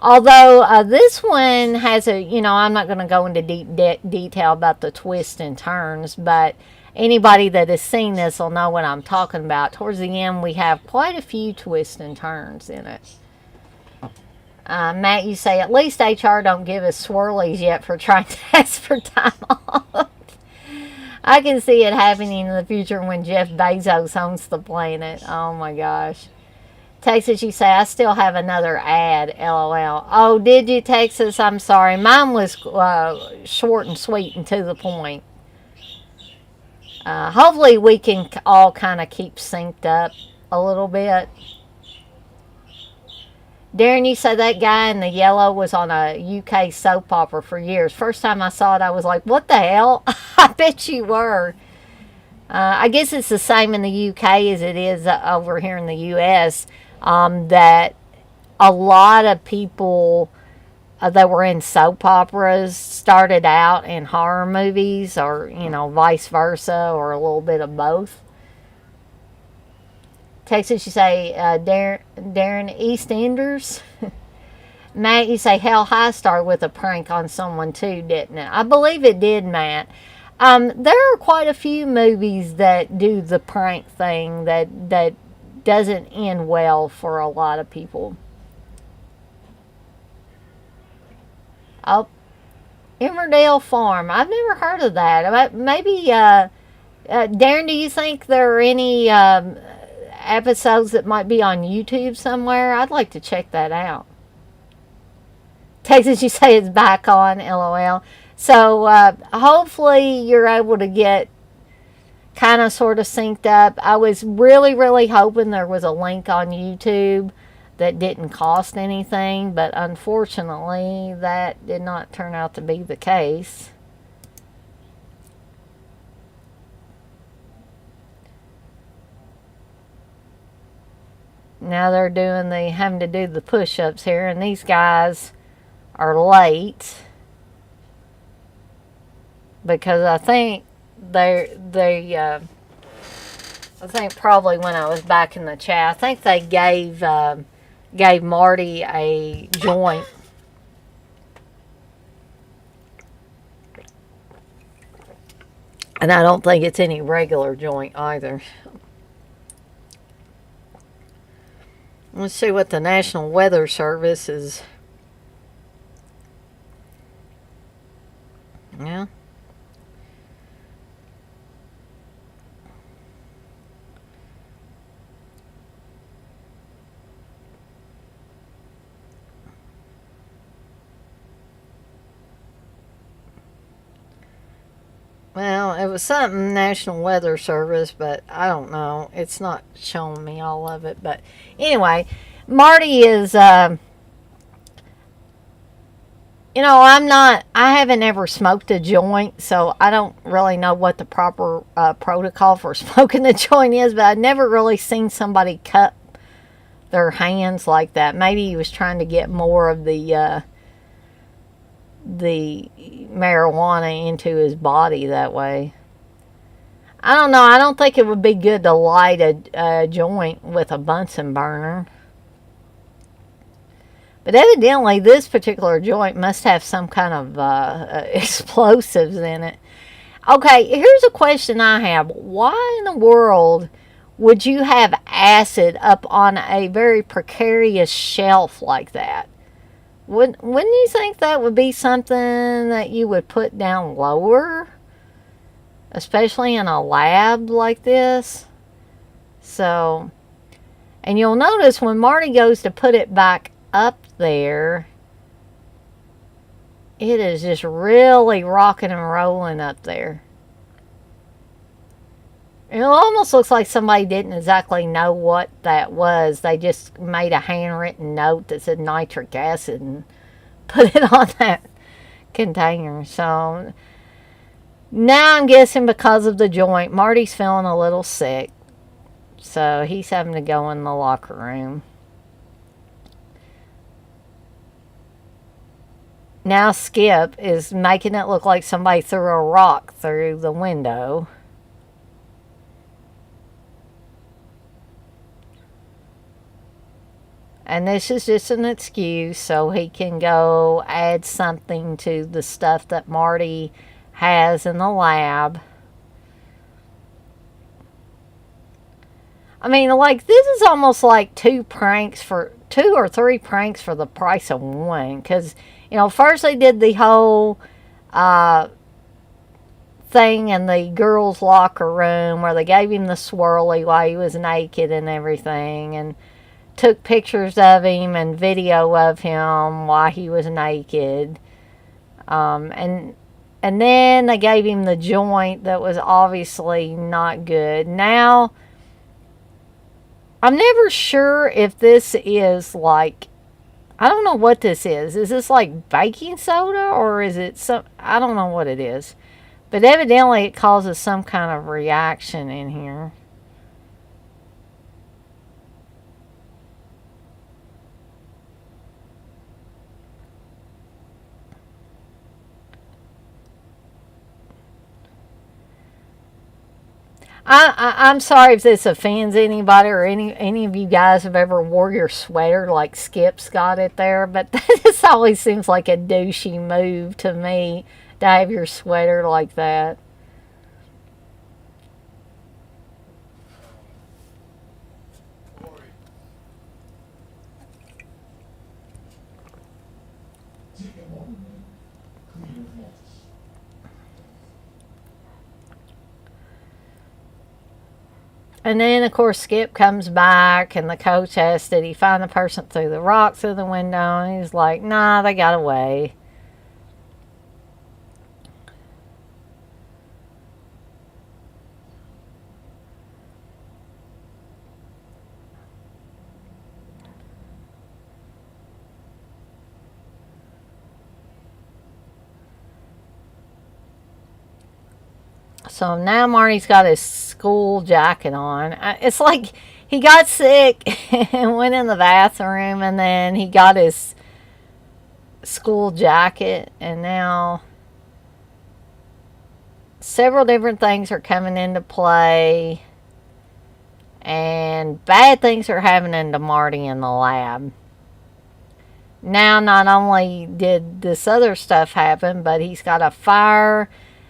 Although this one has I'm not going to go into deep detail about the twists and turns, but anybody that has seen this will know what I'm talking about. Towards the end, we have quite a few twists and turns in it. Matt, you say at least HR don't give us swirlies yet for trying to ask for time off. I can see it happening in the future when Jeff Bezos owns the planet. Oh my gosh. Texas, you say, I still have another ad, LOL. Oh, did you, Texas? I'm sorry. Mine was short and sweet and to the point. Hopefully we can all kind of keep synced up a little bit. Darren, you say that guy in the yellow was on a UK soap opera for years. First time I saw it, I was like, what the hell? I bet you were. I guess it's the same in the UK as it is over here in the US. That a lot of people that were in soap operas started out in horror movies, or, vice versa, or a little bit of both. Texas, you say, Darren EastEnders. Matt, you say, Hell High started with a prank on someone too, didn't it? I believe it did, Matt. There are quite a few movies that do the prank thing that doesn't end well for a lot of people. Oh, Emmerdale Farm. I've never heard of that. Maybe, Darren, do you think there are any episodes that might be on YouTube somewhere? I'd like to check that out. Texas, you say it's back on, LOL. So hopefully you're able to get kind of sort of synced up. I was really, really hoping there was a link on YouTube that didn't cost anything, but unfortunately that did not turn out to be the case. Now they're having to do the push-ups here, and these guys are late because I think I think probably when I was back in the chat, I think they gave Marty a joint. And I don't think it's any regular joint either. Let's see what the National Weather Service is. Yeah. Well, it was something National Weather Service, but I don't know. It's not showing me all of it. But anyway, Marty is, I haven't ever smoked a joint, so I don't really know what the proper protocol for smoking a joint is, but I've never really seen somebody cut their hands like that. Maybe he was trying to get more of the marijuana into his body that way. I don't know. I don't think it would be good to light a joint with a Bunsen burner. But evidently, this particular joint must have some kind of explosives in it. Okay, here's a question I have. Why in the world would you have acid up on a very precarious shelf like that? Wouldn't you think that would be something that you would put down lower? Especially in a lab like this? So, and you'll notice when Marty goes to put it back up there, it is just really rocking and rolling up there. It almost looks like somebody didn't exactly know what that was. They just made a handwritten note that said nitric acid and put it on that container. So now I'm guessing because of the joint, Marty's feeling a little sick. So he's having to go in the locker room. Now Skip is making it look like somebody threw a rock through the window. And this is just an excuse so he can go add something to the stuff that Marty has in the lab. I mean, like, this is almost like two or three pranks for the price of one. Because, first they did the whole thing in the girls' locker room where they gave him the swirly while he was naked and everything. And took pictures of him and video of him while he was naked. And then they gave him the joint that was obviously not good. Now, I'm never sure if this is like, I don't know what this is. Is this like baking soda or is it I don't know what it is. But evidently it causes some kind of reaction in here. I'm sorry if this offends anybody or any of you guys have ever wore your sweater like Skip's got it there, but this always seems like a douchey move to me to have your sweater like that. And then, of course, Skip comes back, and the coach asks, did he find the person through the rock through the window? And he's like, nah, they got away. So now Marty's got his school jacket on. It's like he got sick and went in the bathroom, and then he got his school jacket, and now several different things are coming into play, and bad things are happening to Marty in the lab. Now, not only did this other stuff happen, but he's got a fire,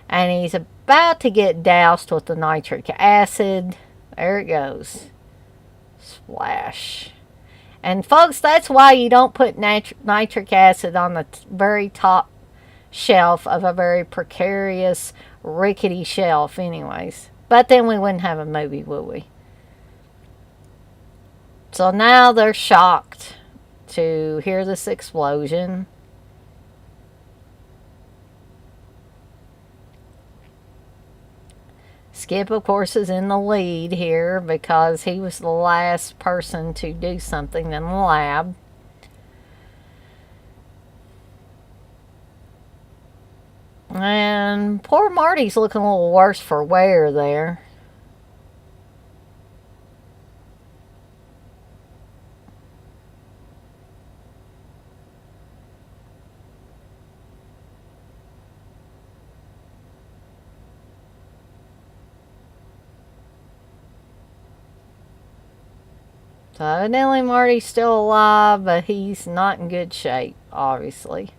and he's about to get doused with the nitric acid. There it goes. Splash. And folks, that's why you don't put nitric acid on the very top shelf of a very precarious, rickety shelf anyways. But then we wouldn't have a movie, would we? So now they're shocked to hear this explosion. Skip, of course, is in the lead here because he was the last person to do something in the lab. And poor Marty's looking a little worse for wear there. So evidently Marty's still alive, but he's not in good shape, obviously.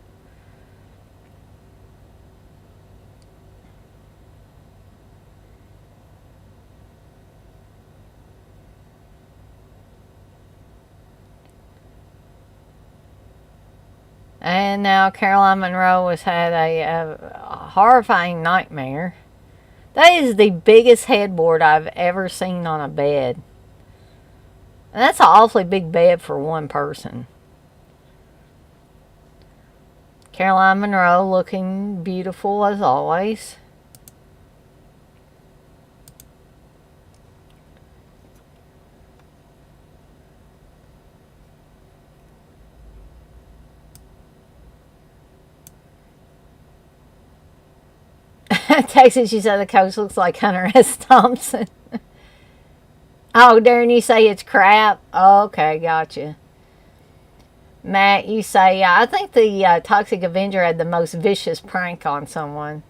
And now Caroline Monroe has had a horrifying nightmare. That is the biggest headboard I've ever seen on a bed. And that's an awfully big bed for one person. Caroline Monroe looking beautiful as always. Texas, you said the coach looks like Hunter S. Thompson. Oh, Darren, you say it's crap? Oh, okay, gotcha. Matt, you say, yeah, I think the Toxic Avenger had the most vicious prank on someone.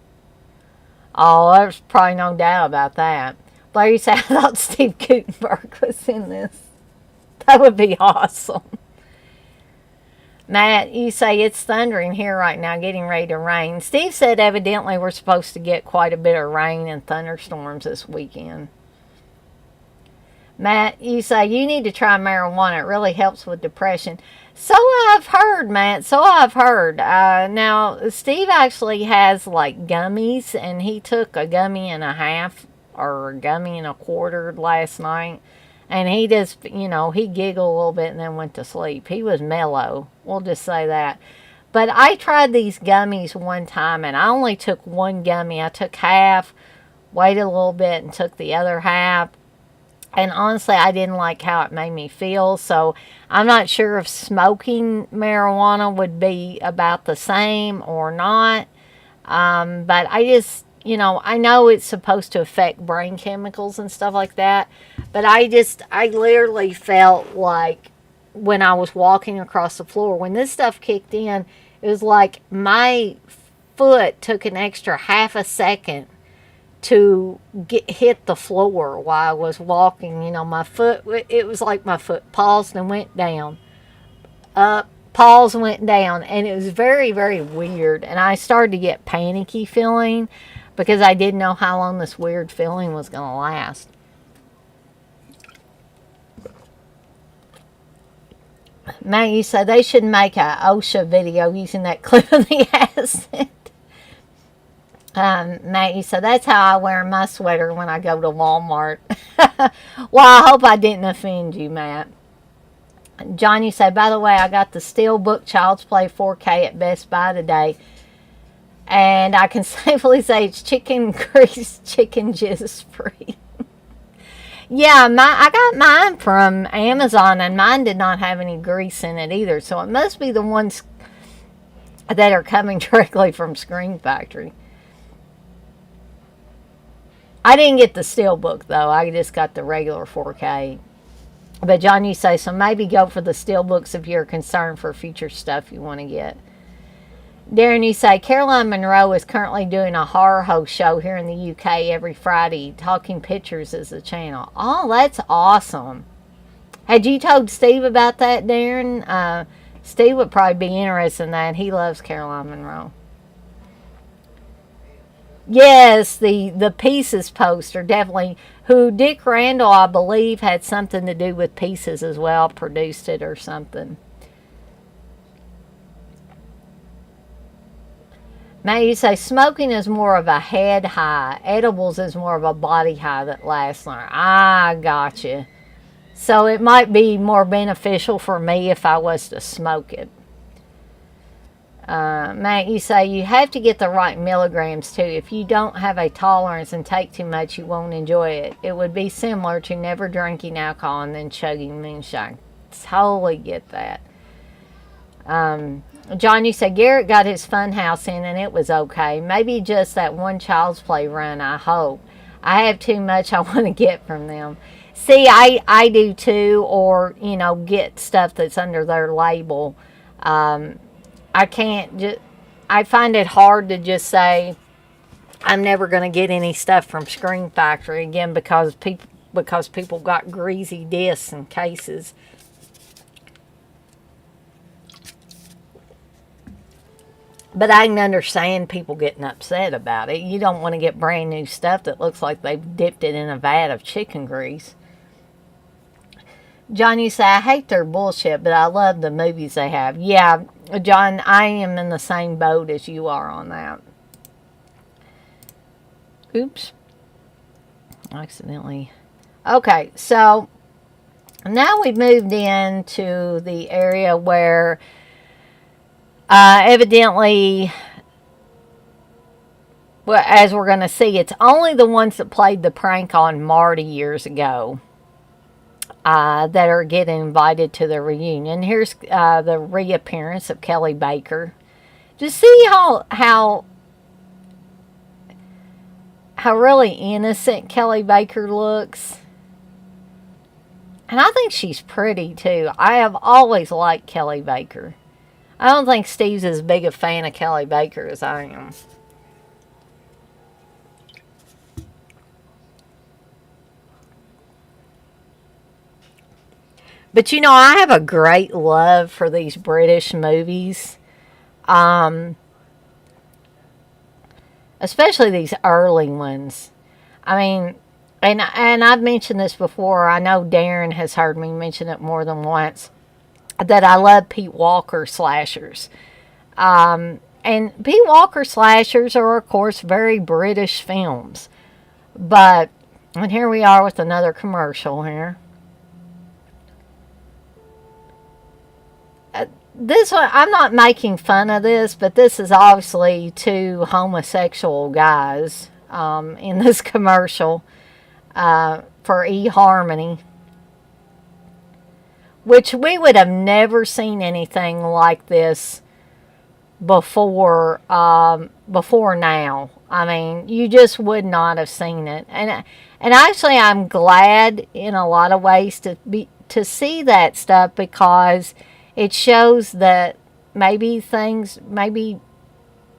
Oh, there's probably no doubt about that. Blair, you say, I thought Steve Gutenberg was in this. That would be awesome. Matt, you say it's thundering here right now, getting ready to rain. Steve said evidently we're supposed to get quite a bit of rain and thunderstorms this weekend. Matt, you say you need to try marijuana. It really helps with depression. So I've heard, Matt. So I've heard. Now, Steve actually has like gummies, and he took a gummy and a half or a gummy and a quarter last night. And he just, he giggled a little bit and then went to sleep. He was mellow. We'll just say that. But I tried these gummies one time, and I only took one gummy. I took half, waited a little bit, and took the other half. And honestly, I didn't like how it made me feel. So I'm not sure if smoking marijuana would be about the same or not. But I just, I know it's supposed to affect brain chemicals and stuff like that. But I literally felt like when I was walking across the floor, when this stuff kicked in, it was like my foot took an extra half a second to hit the floor while I was walking. My foot, it was like my foot paused and went down, up, paused and went down, and it was very, very weird. And I started to get panicky feeling because I didn't know how long this weird feeling was going to last. Matt, you said they should make a OSHA video using that clip of the acid. Matt, you said that's how I wear my sweater when I go to Walmart. Well, I hope I didn't offend you, Matt. John, you said, by the way, I got the Steelbook Child's Play 4K at Best Buy today. And I can safely say it's chicken grease, chicken jizz free. Yeah, I got mine from Amazon, and mine did not have any grease in it either. So it must be the ones that are coming directly from Screen Factory. I didn't get the Steelbook, though. I just got the regular 4K. But, John, you say, so maybe go for the Steelbooks if you're concerned for future stuff you want to get. Darren, you say, Caroline Monroe is currently doing a horror host show here in the UK every Friday. Talking Pictures is the channel. Oh, that's awesome. Had you told Steve about that, Darren? Steve would probably be interested in that. He loves Caroline Monroe. Yes, the Pieces poster, definitely. Who Dick Randall, I believe, had something to do with Pieces as well. Produced it or something. Matt, you say smoking is more of a head high. Edibles is more of a body high that lasts longer. I gotcha. So it might be more beneficial for me if I was to smoke it. Matt, you say you have to get the right milligrams too. If you don't have a tolerance and take too much, you won't enjoy it. It would be similar to never drinking alcohol and then chugging moonshine. Totally get that. John, you said Garrett got his fun house in and it was okay. Maybe just that one Child's Play run, I hope. I have too much I want to get from them. See, I do too, or, get stuff that's under their label. I can't just, I find it hard to just say, I'm never going to get any stuff from Screen Factory again because people got greasy discs and cases. But I can understand people getting upset about it. You don't want to get brand new stuff that looks like they've dipped it in a vat of chicken grease. John, you say, I hate their bullshit, but I love the movies they have. Yeah, John, I am in the same boat as you are on that. Oops. Accidentally. Okay, so now we've moved into the area where Evidently, well, as we're going to see, it's only the ones that played the prank on Marty years ago that are getting invited to the reunion. Here's the reappearance of Kelly Baker. Just see how really innocent Kelly Baker looks. And I think she's pretty too. I have always liked Kelly Baker. I don't think Steve's as big a fan of Kelly Baker as I am. But you know, I have a great love for these British movies. Um, Especially these early ones. I mean, and I've mentioned this before. I know Darren has heard me mention it more than once that I love Pete Walker slashers. And Pete Walker slashers are, of course, very British films. But, and here we are with another commercial here. This one, I'm not making fun of this, but this is obviously two homosexual guys in this commercial for eHarmony, which we would have never seen anything like this before now. I mean, you just would not have seen it, and actually, I'm glad in a lot of ways to see that stuff because it shows that maybe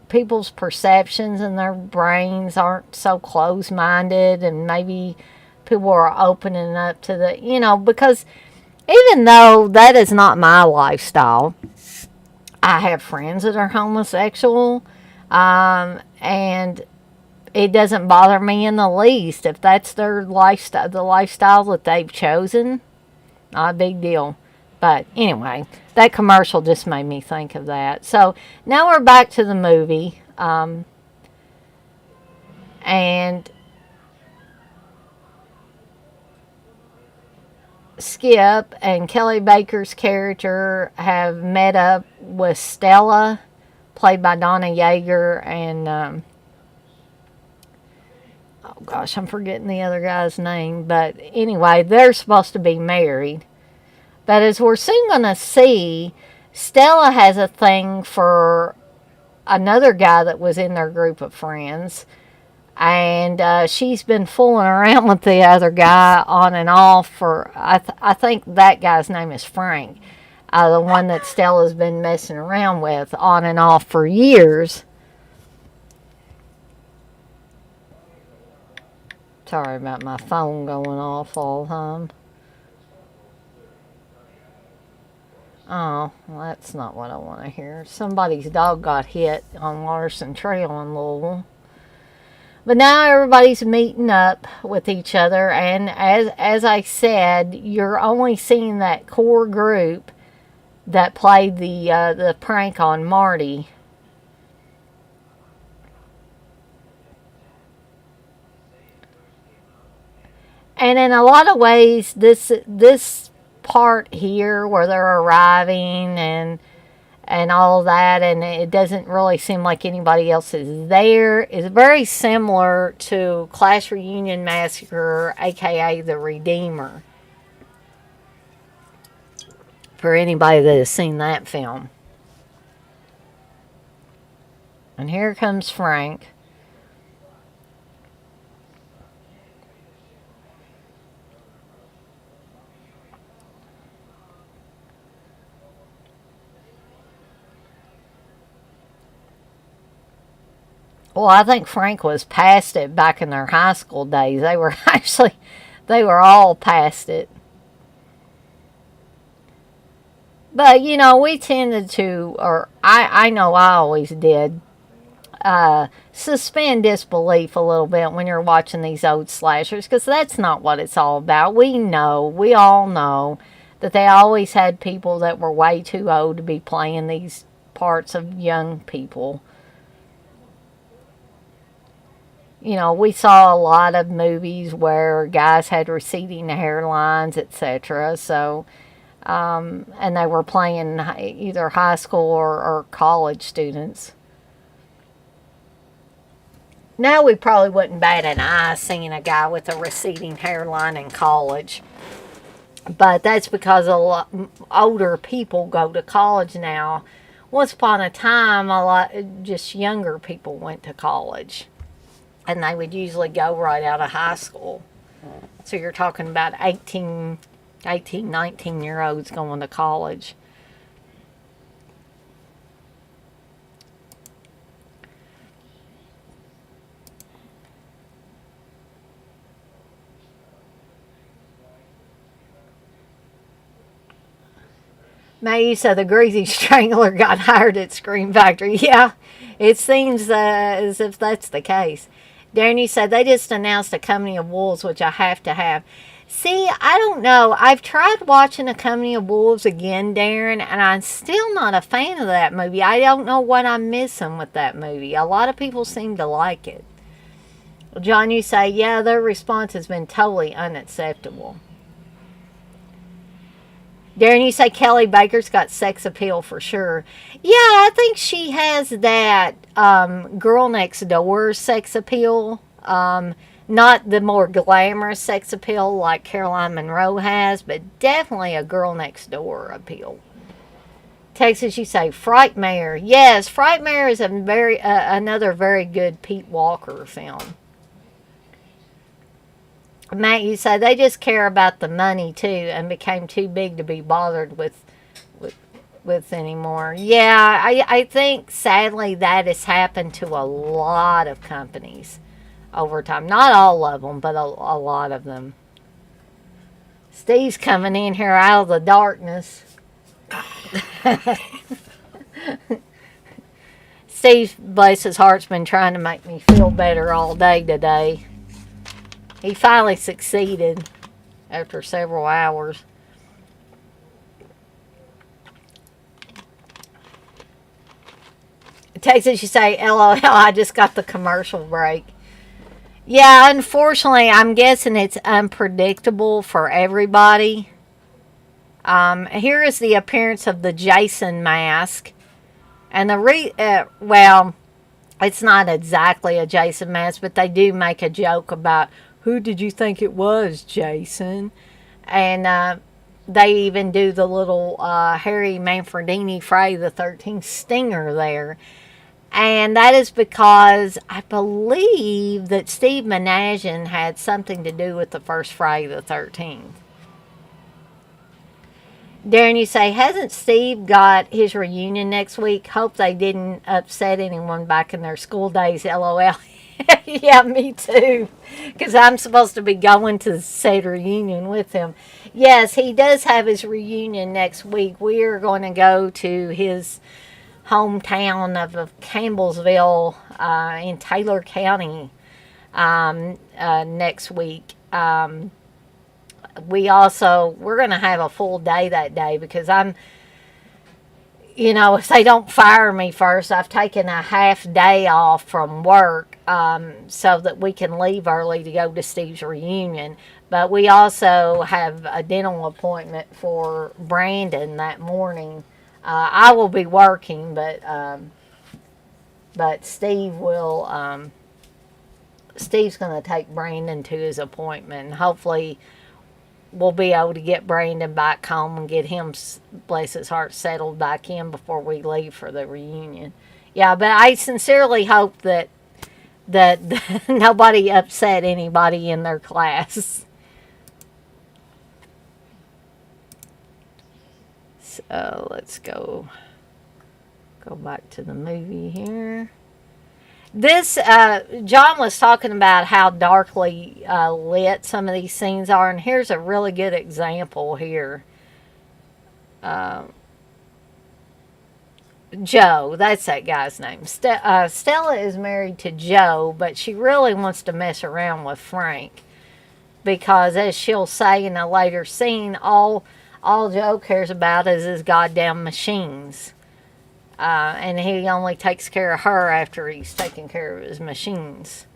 people's perceptions and their brains aren't so closed-minded, and maybe people are opening up to because even though that is not my lifestyle, I have friends that are homosexual, and it doesn't bother me in the least if that's their lifestyle, the lifestyle that they've chosen. Not a big deal. But anyway, that commercial just made me think of that. So now we're back to the movie. And Skip and Kelly Baker's character have met up with Stella, played by Donna Yeager, and oh gosh, I'm forgetting the other guy's name. But anyway, they're supposed to be married. But as we're soon going to see, Stella has a thing for another guy that was in their group of friends. And she's been fooling around with the other guy on and off for, I think that guy's name is Frank. The one that Stella's been messing around with on and off for years. Sorry about my phone going off all the time. Oh, well, that's not what I want to hear. Somebody's dog got hit on Larson Trail in Louisville. But now everybody's meeting up with each other, and as I said, you're only seeing that core group that played the prank on Marty. And in a lot of ways, this part here where they're arriving and all that, and it doesn't really seem like anybody else is there, is very similar to Class Reunion Massacre, aka The Redeemer, for anybody that has seen that film. And here comes Frank. Well, I think Frank was past it back in their high school days. They were all past it. But, we tended to, or I know I always did, suspend disbelief a little bit when you're watching these old slashers, because that's not what it's all about. We all know that they always had people that were way too old to be playing these parts of young people. We saw a lot of movies where guys had receding hairlines, etc. So, And they were playing either high school or college students. Now we probably wouldn't bat an eye seeing a guy with a receding hairline in college. But that's because a lot older people go to college now. Once upon a time, a lot just younger people went to college, and they would usually go right out of high school. So you're talking about 19-year-olds going to college. Maggie said the Greasy Strangler got hired at Scream Factory. Yeah, it seems as if that's the case. Danny said they just announced A Company of Wolves, which I have to have. See, I don't know. I've tried watching A Company of Wolves again, Darren, and I'm still not a fan of that movie. I don't know what I'm missing with that movie. A lot of people seem to like it. John, you say, yeah, their response has been totally unacceptable. Darren, you say Kelly Baker's got sex appeal for sure. Yeah, I think she has that girl next door sex appeal. Not the more glamorous sex appeal like Caroline Monroe has, but definitely a girl next door appeal. Texas, you say Frightmare. Yes, Frightmare is another very good Pete Walker film. Matt, you say they just care about the money too, and became too big to be bothered with anymore. Yeah, I think sadly that has happened to a lot of companies over time. Not all of them, but a lot of them. Steve's coming in here out of the darkness. Steve, bless his heart's been trying to make me feel better all day today. He finally succeeded after several hours. Texas, you say, LOL, I just got the commercial break. Yeah, unfortunately, I'm guessing it's unpredictable for everybody. Here is the appearance of the Jason mask. And well, it's not exactly a Jason mask, but they do make a joke about, who did you think it was, Jason? And they even do the little Harry Manfredini Friday the 13th stinger there. And that is because I believe that Steve Menashin had something to do with the first Friday the 13th. Darren, you say, hasn't Steve got his reunion next week? Hope they didn't upset anyone back in their school days, LOL. Yeah, me too. Because I'm supposed to be going to said reunion with him. Yes, he does have his reunion next week. We are going to go to his hometown of Campbellsville in Taylor County next week. We're going to have a full day that day because if they don't fire me first, I've taken a half day off from work so that we can leave early to go to Steve's reunion. But we also have a dental appointment for Brandon that morning. I will be working, but Steve will. Steve's going to take Brandon to his appointment. And hopefully, we'll be able to get Brandon back home and get him, bless his heart, settled back in before we leave for the reunion. Yeah, but I sincerely hope that nobody upset anybody in their class. So let's go back to the movie here. This, John was talking about how darkly lit some of these scenes are, and here's a really good example here. Joe, that's that guy's name. Stella is married to Joe, but she really wants to mess around with Frank. Because as she'll say in a later scene, all Joe cares about is his goddamn machines. And he only takes care of her after he's taken care of his machines.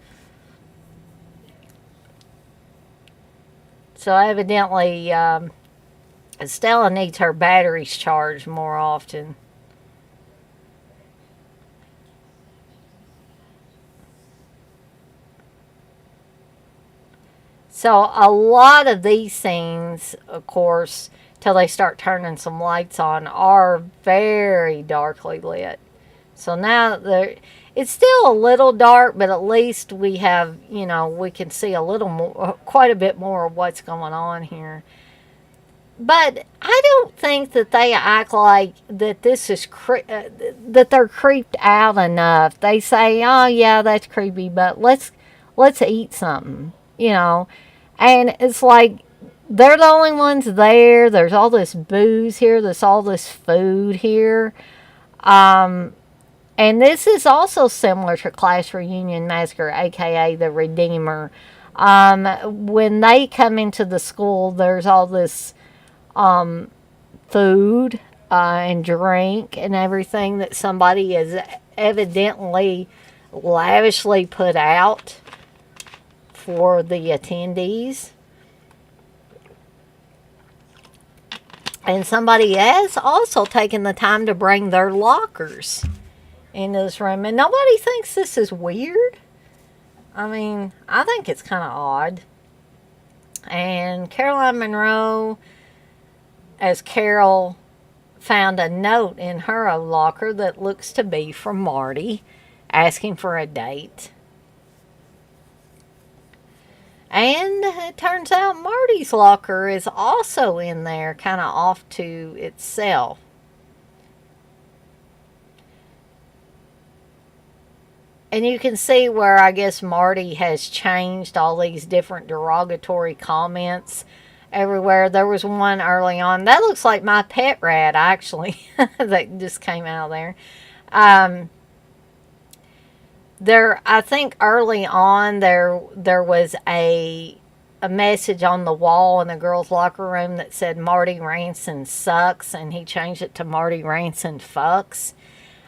So evidently, Stella needs her batteries charged more often. So a lot of these scenes, of course, till they start turning some lights on, are very darkly lit. So now it's still a little dark, but at least we have, we can see a little more, quite a bit more of what's going on here. But I don't think that they act like that this is that they're creeped out enough. They say, "Oh yeah, that's creepy, but let's eat something," And it's like they're the only ones there. There's all this booze here. There's all this food here. Um, and this is also similar to Class Reunion Massacre, aka the Redeemer. When they come into the school, there's all this um, food and drink and everything that somebody has evidently lavishly put out for the attendees. And somebody has also taken the time to bring their lockers into this room. And nobody thinks this is weird. I mean, I think it's kind of odd. And Caroline Monroe, as Carol, found a note in her locker that looks to be from Marty, asking for a date. And it turns out Marty's locker is also in there, kind of off to itself. And you can see where I guess Marty has changed all these different derogatory comments everywhere. There was one early on. That looks like my pet rat, actually, that just came out of there. Um, I think early on there was a message on the wall in the girls' locker room that said Marty Ranson sucks, and he changed it to Marty Ranson fucks.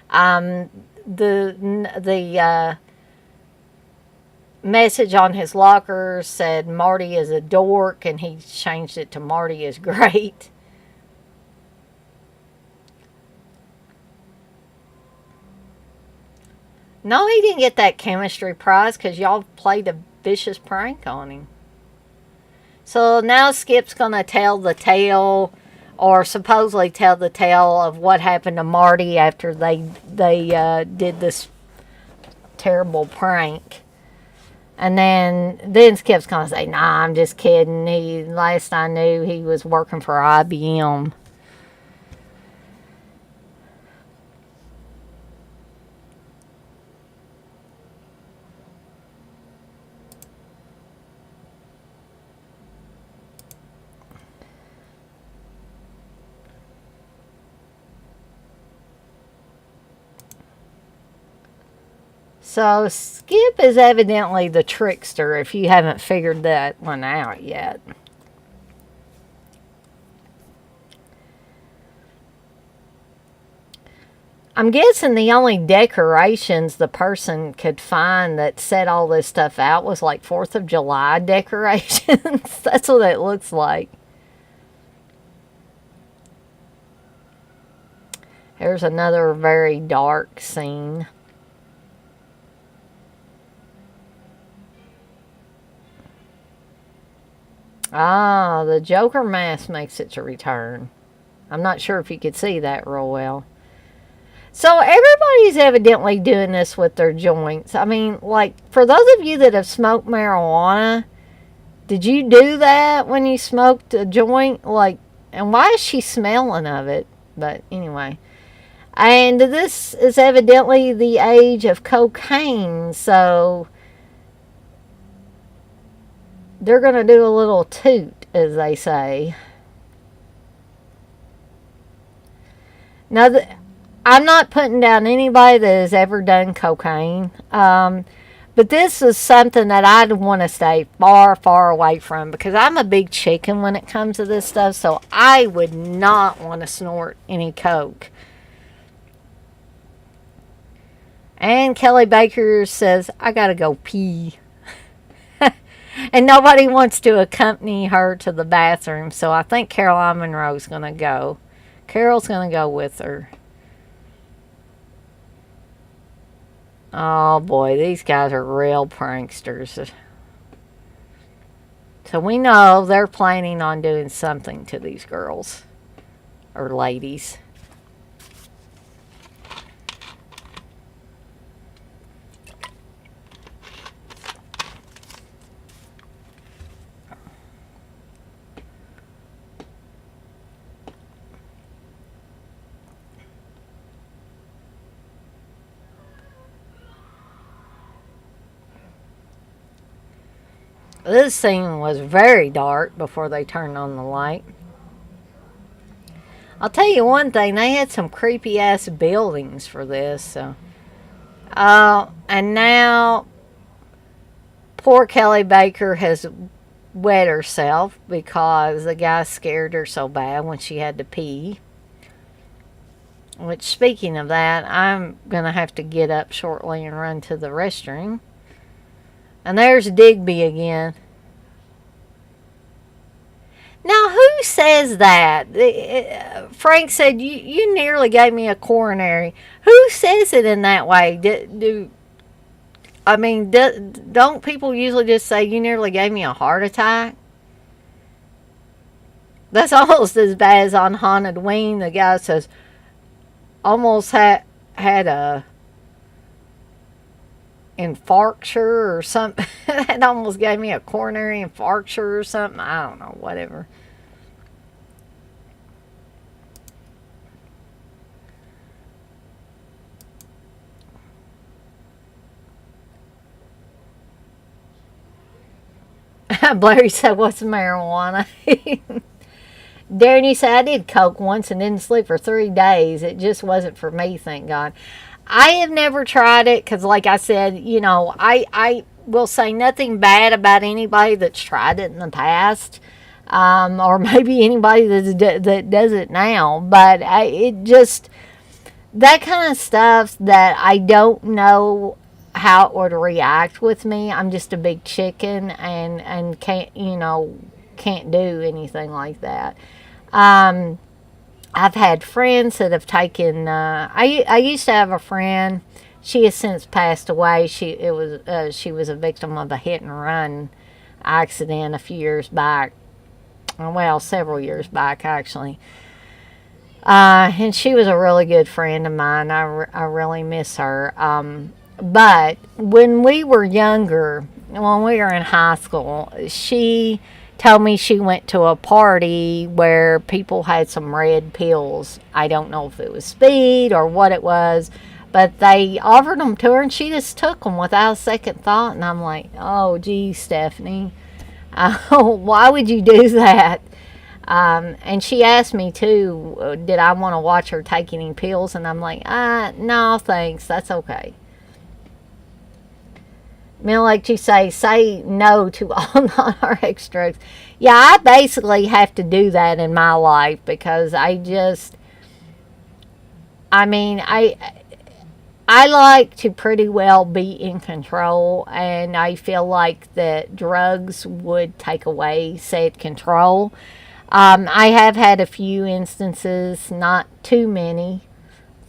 Um, the message on his locker said Marty is a dork, and he changed it to Marty is great. No, he didn't get that chemistry prize because y'all played a vicious prank on him. So now Skip's going to tell the tale, or supposedly tell the tale of what happened to Marty after they did this terrible prank. And then Skip's going to say, "Nah, I'm just kidding. Last I knew, he was working for IBM." So Skip is evidently the trickster, if you haven't figured that one out yet. I'm guessing the only decorations the person could find that set all this stuff out was like 4th of July decorations. That's what it looks like. Here's another very dark scene. Ah, the Joker mask makes its return. I'm not sure if you could see that real well. So everybody's evidently doing this with their joints. I mean, like, for those of you that have smoked marijuana, did you do that when you smoked a joint? Like, and why is she smelling of it? But anyway. And this is evidently the age of cocaine, so they're going to do a little toot, as they say. Now, I'm not putting down anybody that has ever done cocaine, but this is something that I'd want to stay far, far away from, because I'm a big chicken when it comes to this stuff, so I would not want to snort any coke. And Kelly Baker says, "I gotta go pee." And nobody wants to accompany her to the bathroom, so I think Caroline Monroe's going to go. Carol's going to go with her. Oh boy, these guys are real pranksters. So we know they're planning on doing something to these girls or ladies. This scene was very dark before they turned on the light. I'll tell you one thing, they had some creepy ass buildings for this. So, and now poor Kelly Baker has wet herself because the guy scared her so bad when she had to pee. Which, speaking of that, I'm going to have to get up shortly and run to the restroom. And there's Digby again. Now, who says that? Frank said, you nearly gave me a coronary. Who says it in that way? Don't people usually just say, you nearly gave me a heart attack? That's almost as bad as on Haunted Ween. The guy says, almost had a infarcture or something. It almost gave me a coronary infarcture or something. I don't know, whatever. Larry said, what's marijuana? Darren, you said, I did coke once and didn't sleep for 3 days. It just wasn't for me, thank God. I have never tried it because, like I said, I will say nothing bad about anybody that's tried it in the past, or maybe anybody that does it now. But it just, that kind of stuff that I don't know how it would react with me. I'm just a big chicken and can't do anything like that. I've had friends that have taken. I used to have a friend. She has since passed away. She was a victim of a hit and run accident a few years back. Well, several years back actually. And she was a really good friend of mine. I really miss her. But when we were younger, when we were in high school, she told me she went to a party where people had some red pills. I don't know if it was speed or what it was, but they offered them to her and she just took them without a second thought. And I'm like, oh, gee, Stephanie, why would you do that? And she asked me too, did I want to watch her take any pills? And I'm like, no, thanks, that's okay. Like you say no to all non-Rx drugs. Yeah, I basically have to do that in my life because I like to pretty well be in control, and I feel like that drugs would take away said control. I have had a few instances, not too many,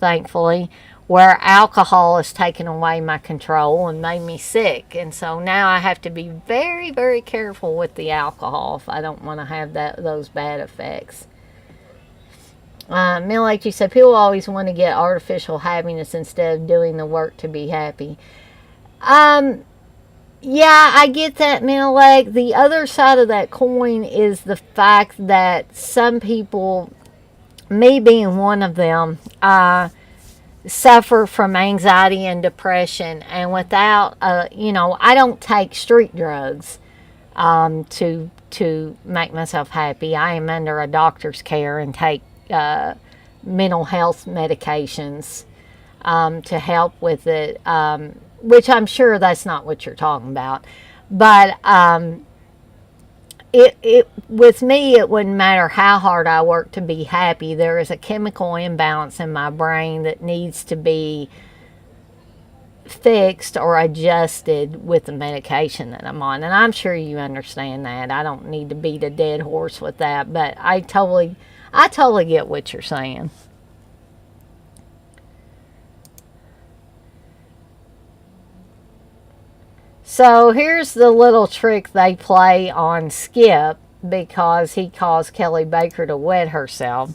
thankfully, where alcohol has taken away my control and made me sick. And so now I have to be very, very careful with the alcohol if I don't want to have those bad effects. Like you said, people always want to get artificial happiness instead of doing the work to be happy. Yeah, I get that, Like, the other side of that coin is the fact that some people, me being one of them, suffer from anxiety and depression, and without I don't take street drugs to make myself happy. I am under a doctor's care and take mental health medications to help with it, which I'm sure that's not what you're talking about, but it with me, it wouldn't matter how hard I work to be happy. There is a chemical imbalance in my brain that needs to be fixed or adjusted with the medication that I'm on. And I'm sure you understand that. I don't need to beat a dead horse with that, but I totally get what you're saying. So here's the little trick they play on Skip because he caused Kelly Baker to wet herself.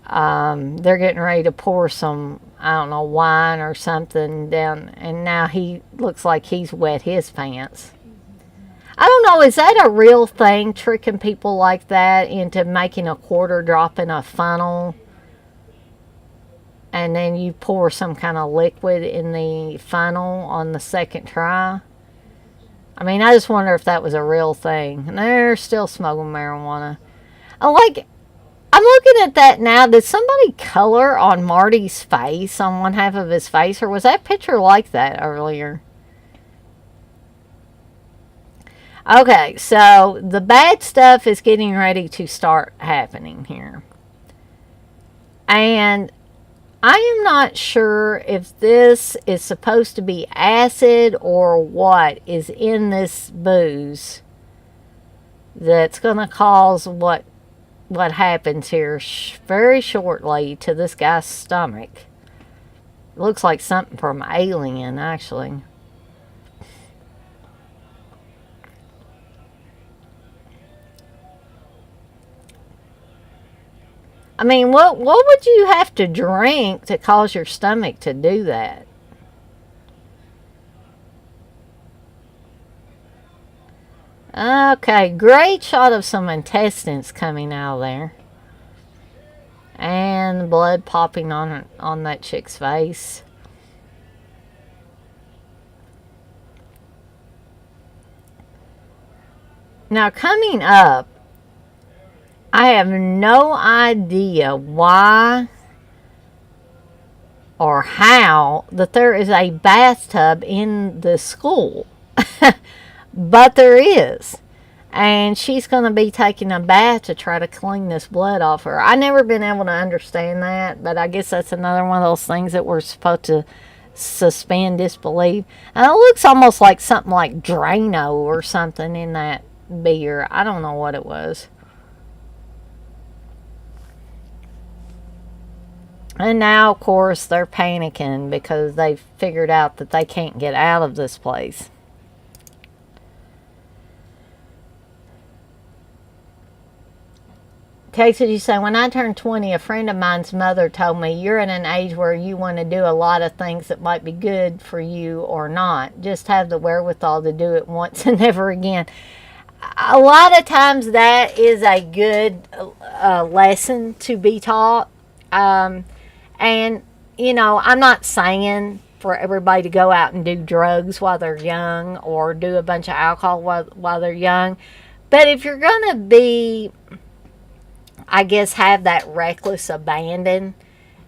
They're getting ready to pour some, I don't know, wine or something down, and now he looks like he's wet his pants. I don't know, is that a real thing, tricking people like that into making a quarter drop in a funnel? And then you pour some kind of liquid in the funnel on the second try. I mean, I just wonder if that was a real thing. And they're still smoking marijuana. I'm looking at that now. Did somebody color on Marty's face, on one half of his face? Or was that picture like that earlier? Okay, so the bad stuff is getting ready to start happening here. And I am not sure if this is supposed to be acid or what is in this booze that's going to cause what happens here very shortly to this guy's stomach. It looks like something from Alien, actually. I mean, what would you have to drink to cause your stomach to do that? Okay, great shot of some intestines coming out of there. And blood popping on that chick's face. Now, coming up, I have no idea why or how that there is a bathtub in the school. But there is. And she's going to be taking a bath to try to clean this blood off her. I've never been able to understand that, but I guess that's another one of those things that we're supposed to suspend disbelief. And it looks almost like something like Drano or something in that beer. I don't know what it was. And now, of course, they're panicking because they've figured out that they can't get out of this place. Casey, you say, when I turned 20, a friend of mine's mother told me, you're in an age where you want to do a lot of things that might be good for you or not. Just have the wherewithal to do it once and never again. A lot of times that is a good lesson to be taught. And, you know, I'm not saying for everybody to go out and do drugs while they're young or do a bunch of alcohol while they're young. But if you're going to be, I guess, have that reckless abandon,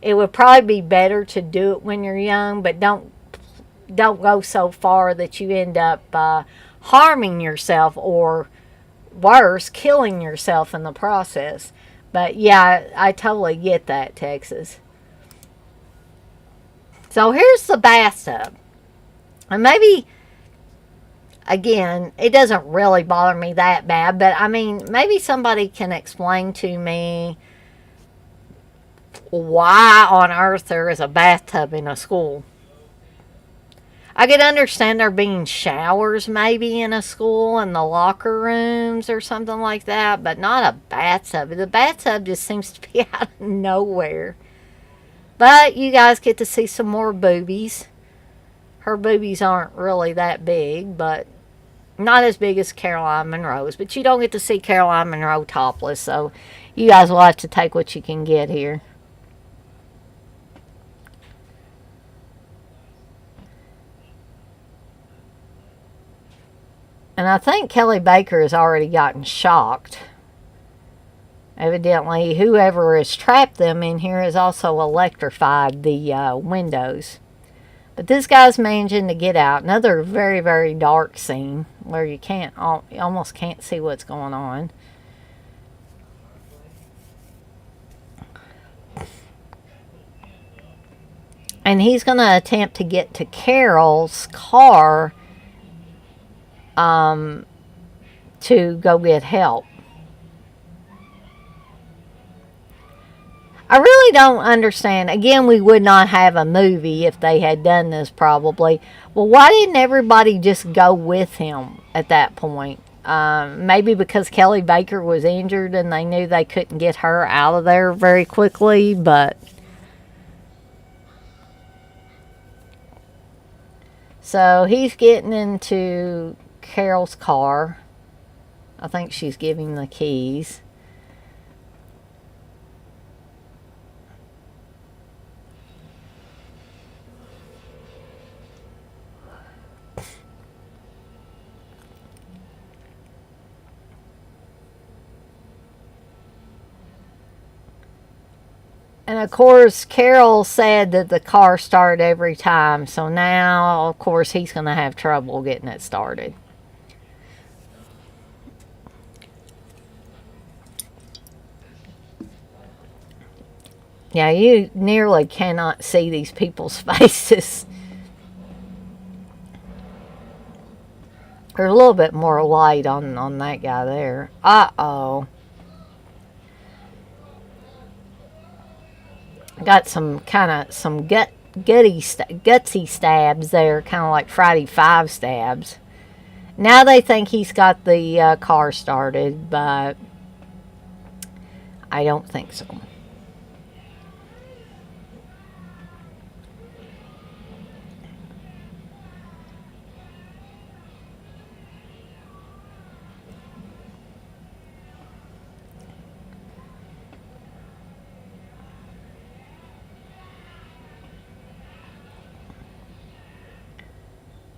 it would probably be better to do it when you're young, but don't go so far that you end up harming yourself or worse, killing yourself in the process. But yeah, I totally get that, Texas. So here's the bathtub. And maybe, again, it doesn't really bother me that bad, but I mean, maybe somebody can explain to me why on earth there is a bathtub in a school. I could understand there being showers maybe in a school in the locker rooms or something like that, but not a bathtub. The bathtub just seems to be out of nowhere. But you guys get to see some more boobies. Her boobies aren't really that big, but not as big as Caroline Monroe's. But you don't get to see Caroline Monroe topless, so you guys will have to take what you can get here. And I think Kelly Baker has already gotten shocked. Evidently, whoever has trapped them in here has also electrified the windows. But this guy's managing to get out. Another very, very dark scene where you almost can't see what's going on. and he's going to attempt to get to Carol's car to go get help. I really don't understand. Again, we would not have a movie if they had done this, probably. Well, why didn't everybody just go with him at that point? Maybe because Kelly Baker was injured and they knew they couldn't get her out of there very quickly, but... So he's getting into Carol's car. I think she's giving the keys. And of course, Carol said that the car started every time. So now, of course, he's going to have trouble getting it started. Yeah, you nearly cannot see these people's faces. There's a little bit more light on that guy there. Uh-oh. Got some gutsy stabs there, kind of like Friday 5 stabs. Now they think he's got the car started, but I don't think so.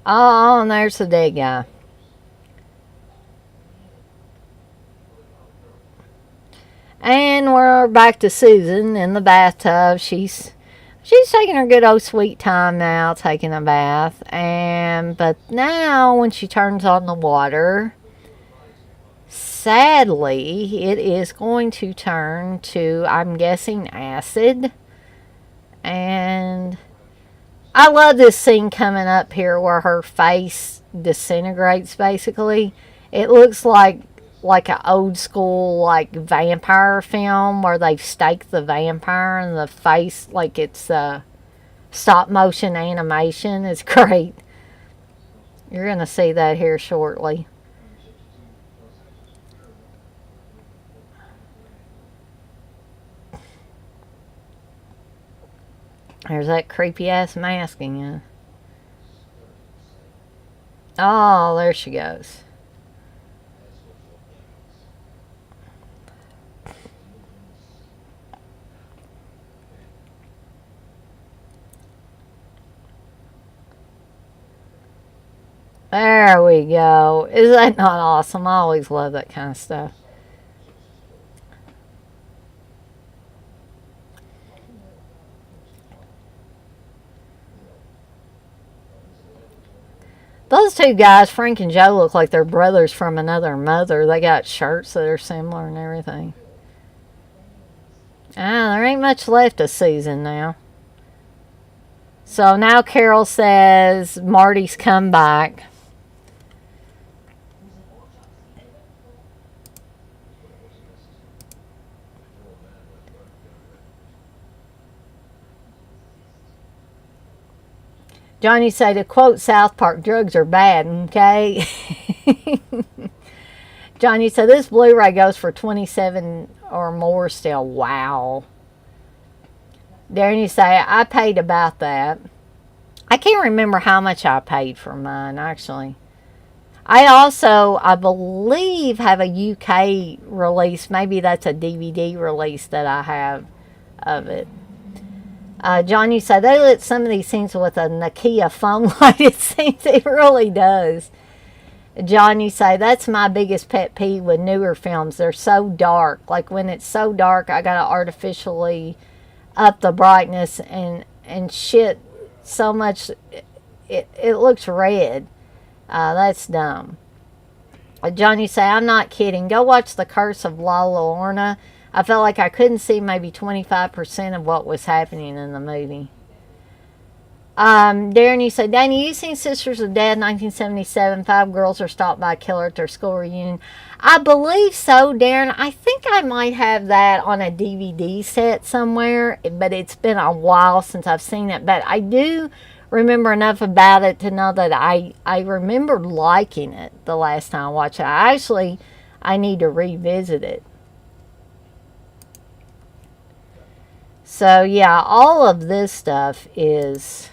Oh, and there's the dead guy. And we're back to Susan in the bathtub. She's taking her good old sweet time now, taking a bath. But now when she turns on the water, sadly, it is going to turn to, I'm guessing, acid. And I love this scene coming up here where her face disintegrates, basically. It looks like an old school like vampire film where they've staked the vampire and the face like it's stop motion animation. It's great. You're going to see that here shortly. There's that creepy ass masking. Oh, there she goes. There we go. Is that not awesome? I always love that kind of stuff. Those two guys, Frank and Joe, look like they're brothers from another mother. They got shirts that are similar and everything. There ain't much left of Susan now. So now Carol says Marty's come back. Johnny said, to quote South Park, drugs are bad, okay? Johnny said, this Blu-ray goes for $27 or more still. Wow. Darren, you say, I paid about that. I can't remember how much I paid for mine, actually. I also, I believe, have a UK release. Maybe that's a DVD release that I have of it. John, you say they lit some of these scenes with a Nokia phone light. It really does. John, you say that's my biggest pet peeve with newer films. They're so dark. Like when it's so dark, I gotta artificially up the brightness and shit so much. It looks red. That's dumb. John, you say I'm not kidding. Go watch The Curse of La Llorona. I felt like I couldn't see maybe 25% of what was happening in the movie. Darren, you said, Danny, you seen Sisters of Dead 1977? 5 girls are stalked by a killer at their school reunion. I believe so, Darren. I think I might have that on a DVD set somewhere, but it's been a while since I've seen it. But I do remember enough about it to know that I remember liking it the last time I watched it. I need to revisit it. So yeah, all of this stuff is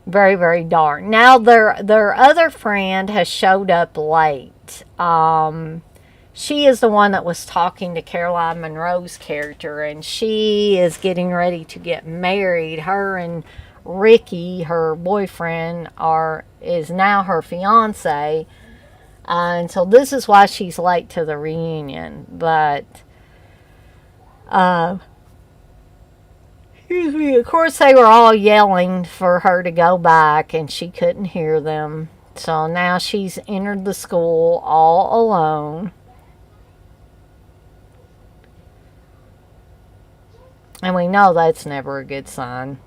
very, very dark. Now their other friend has showed up late. She is the one that was talking to Caroline Monroe's character, and she is getting ready to get married. Her and Ricky, her boyfriend, is now her fiance, and so this is why she's late to the reunion. But excuse me. Of course, they were all yelling for her to go back, and she couldn't hear them. So now she's entered the school all alone. And we know that's never a good sign.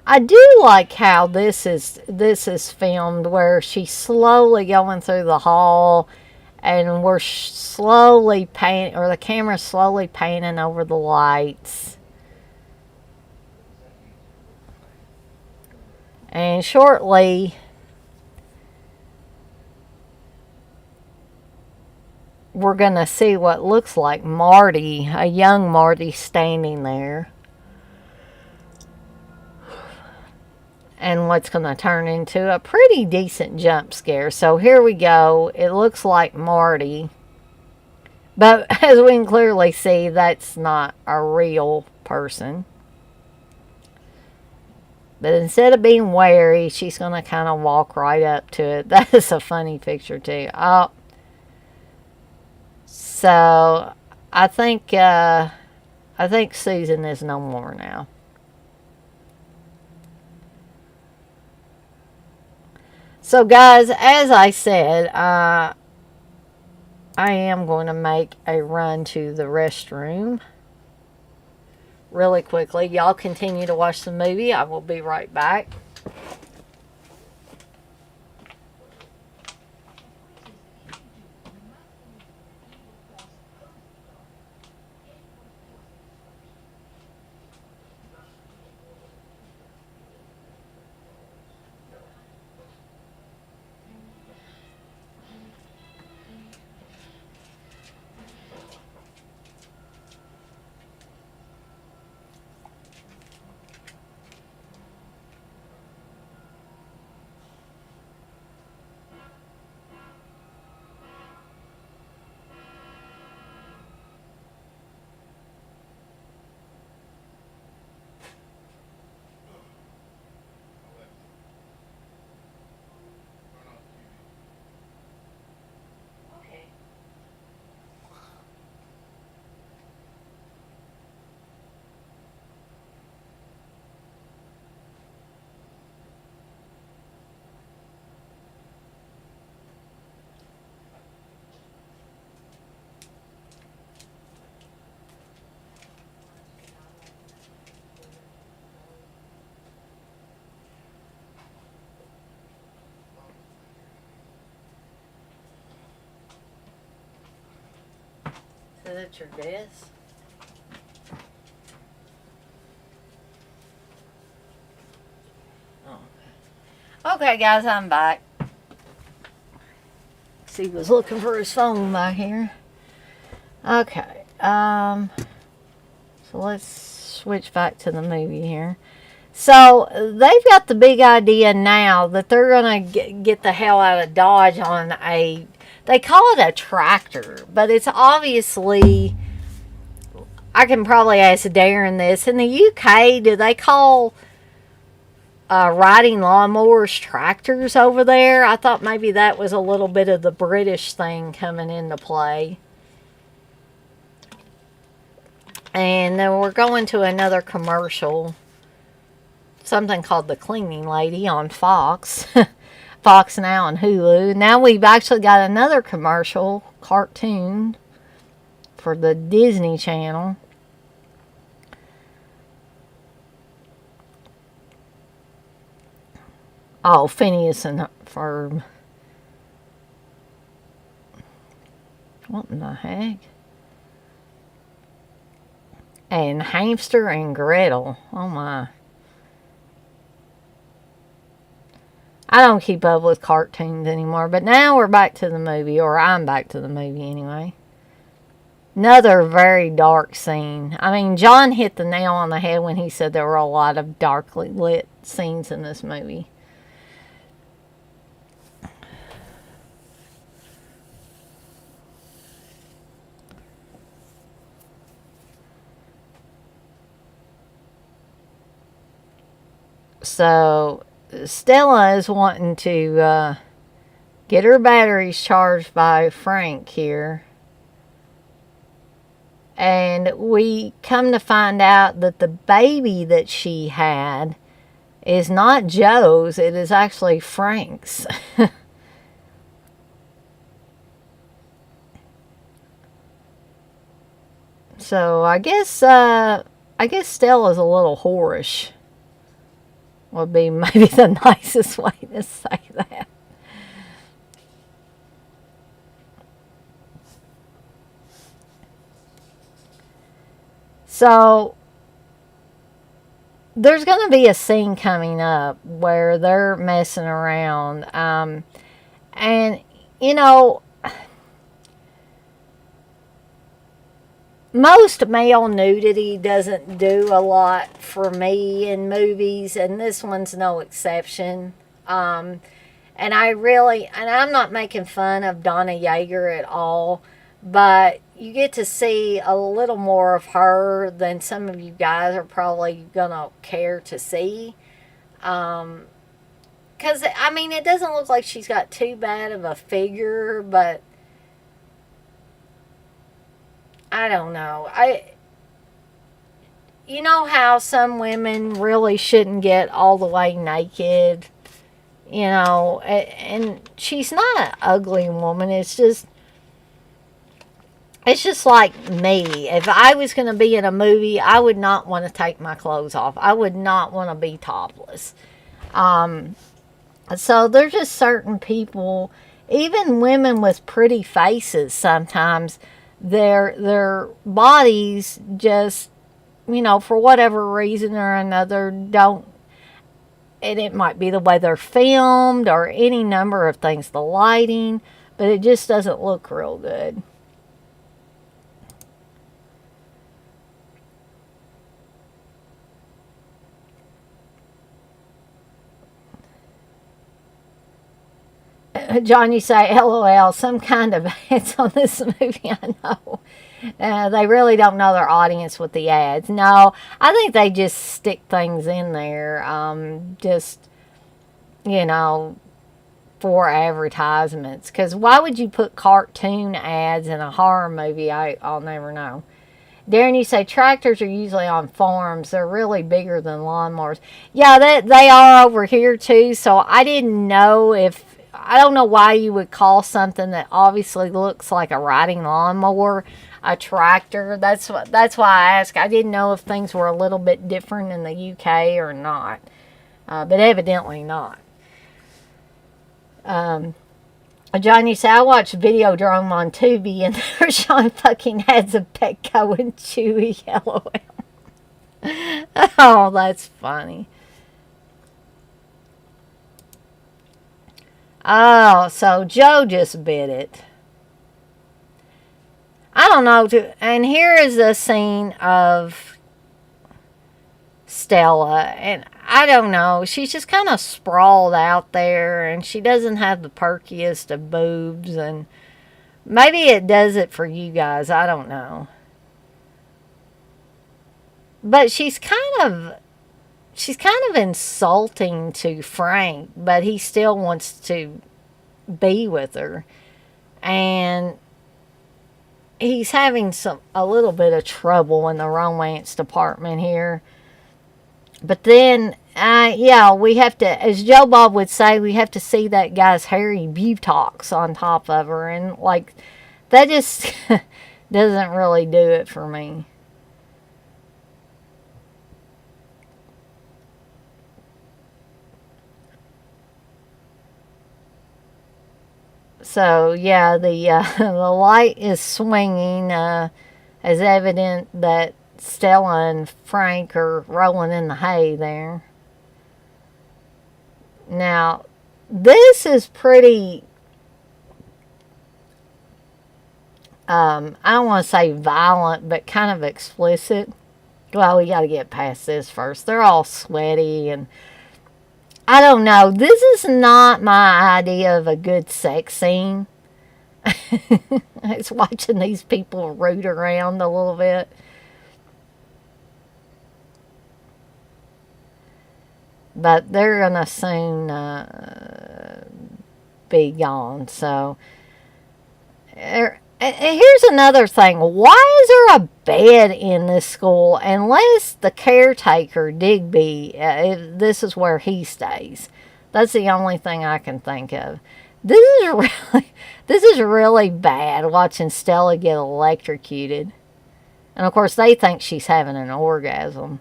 I do like how this is filmed, where she's slowly going through the hall, and we're slowly painting, or the camera's slowly painting over the lights. And shortly, we're gonna see what looks like Marty, a young Marty, standing there. And what's going to turn into a pretty decent jump scare. So here we go. It looks like Marty. But as we can clearly see, that's not a real person. But instead of being wary, she's going to kind of walk right up to it. That is a funny picture too. Oh. So I think Susan is no more now. So guys, as I said, I am going to make a run to the restroom really quickly. Y'all continue to watch the movie. I will be right back. So that's your desk? Oh, okay, guys, I'm back. He was looking for his phone back here. Okay, so let's switch back to the movie here. So they've got the big idea now that they're gonna get the hell out of Dodge on they call it a tractor, but it's obviously, I can probably ask Darren this. In the UK, do they call riding lawnmowers tractors over there? I thought maybe that was a little bit of the British thing coming into play. And then we're going to another commercial. Something called The Cleaning Lady on Fox. Fox Now and Hulu. Now we've actually got another commercial cartoon for the Disney Channel. Oh, Phineas and Ferb. What in the heck? And Hamster and Gretel. Oh my. I don't keep up with cartoons anymore, but now we're back to the movie, or I'm back to the movie anyway. Another very dark scene. I mean, John hit the nail on the head when he said there were a lot of darkly lit scenes in this movie. So Stella is wanting to get her batteries charged by Frank here. And we come to find out that the baby that she had is not Joe's. It is actually Frank's. So I guess Stella's a little whorish. Would be maybe the nicest way to say that. So there's going to be a scene coming up where they're messing around. And, you know, most male nudity doesn't do a lot for me in movies, and this one's no exception. And I'm not making fun of Donna Yeager at all, but you get to see a little more of her than some of you guys are probably going to care to see. Because, I mean, it doesn't look like she's got too bad of a figure, but I don't know. You know how some women really shouldn't get all the way naked, you know, and she's not an ugly woman. It's just like me. If I was going to be in a movie, I would not want to take my clothes off. I would not want to be topless. So there's just certain people, even women with pretty faces, sometimes their bodies just, you know, for whatever reason or another, don't, and it might be the way they're filmed or any number of things, the lighting, but it just doesn't look real good. John, you say, LOL, some kind of ads on this movie, I know. They really don't know their audience with the ads. No, I think they just stick things in there, just, you know, for advertisements. Because why would you put cartoon ads in a horror movie? I'll never know. Darren, you say tractors are usually on farms. They're really bigger than lawnmowers. Yeah, they are over here too. So I didn't know I don't know why you would call something that obviously looks like a riding lawnmower a tractor. That's why I asked. I didn't know if things were a little bit different in the UK or not, but evidently not. John, you say, I watched Videodrome on Tubi, and there Sean fucking has a Petco and Chewy LOL. Oh, that's funny. Oh, so Joe just bit it. I don't know. And here is a scene of Stella. And I don't know. She's just kind of sprawled out there. And she doesn't have the perkiest of boobs. And maybe it does it for you guys. I don't know. But she's kind of insulting to Frank, but he still wants to be with her. And he's having a little bit of trouble in the romance department here. But then Yeah, we have to, as Joe Bob would say, we have to see that guy's hairy buttocks on top of her. And, like, that just doesn't really do it for me. So, yeah, the light is swinging as evident that Stella and Frank are rolling in the hay there. Now, this is pretty, I don't want to say violent, but kind of explicit. Well, we got to get past this first. They're all sweaty, and I don't know. This is not my idea of a good sex scene. It's watching these people root around a little bit. But they're going to soon be gone. So, here's another thing. Why is there a bed in this school unless the caretaker, Digby, this is where he stays? That's the only thing I can think of. This is really bad watching Stella get electrocuted. And of course they think she's having an orgasm.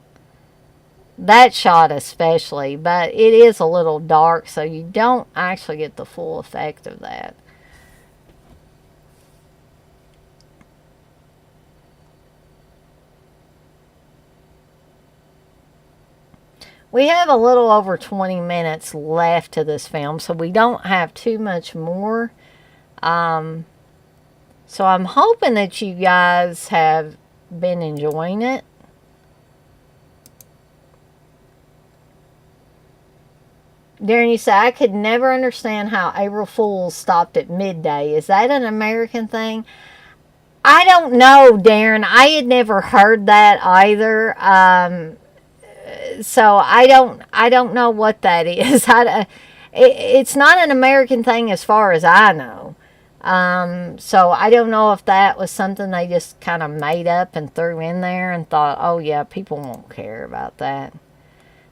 That shot especially, but it is a little dark, so you don't actually get the full effect of that. We have a little over 20 minutes left to this film, so we don't have too much more. So I'm hoping that you guys have been enjoying it. Darren, you say, I could never understand how April Fools stopped at midday. Is that an American thing? I don't know, Darren. I had never heard that either. So I don't know what that is. It's not an American thing as far as I know. So I don't know if that was something they just kind of made up and threw in there and thought, oh yeah, people won't care about that.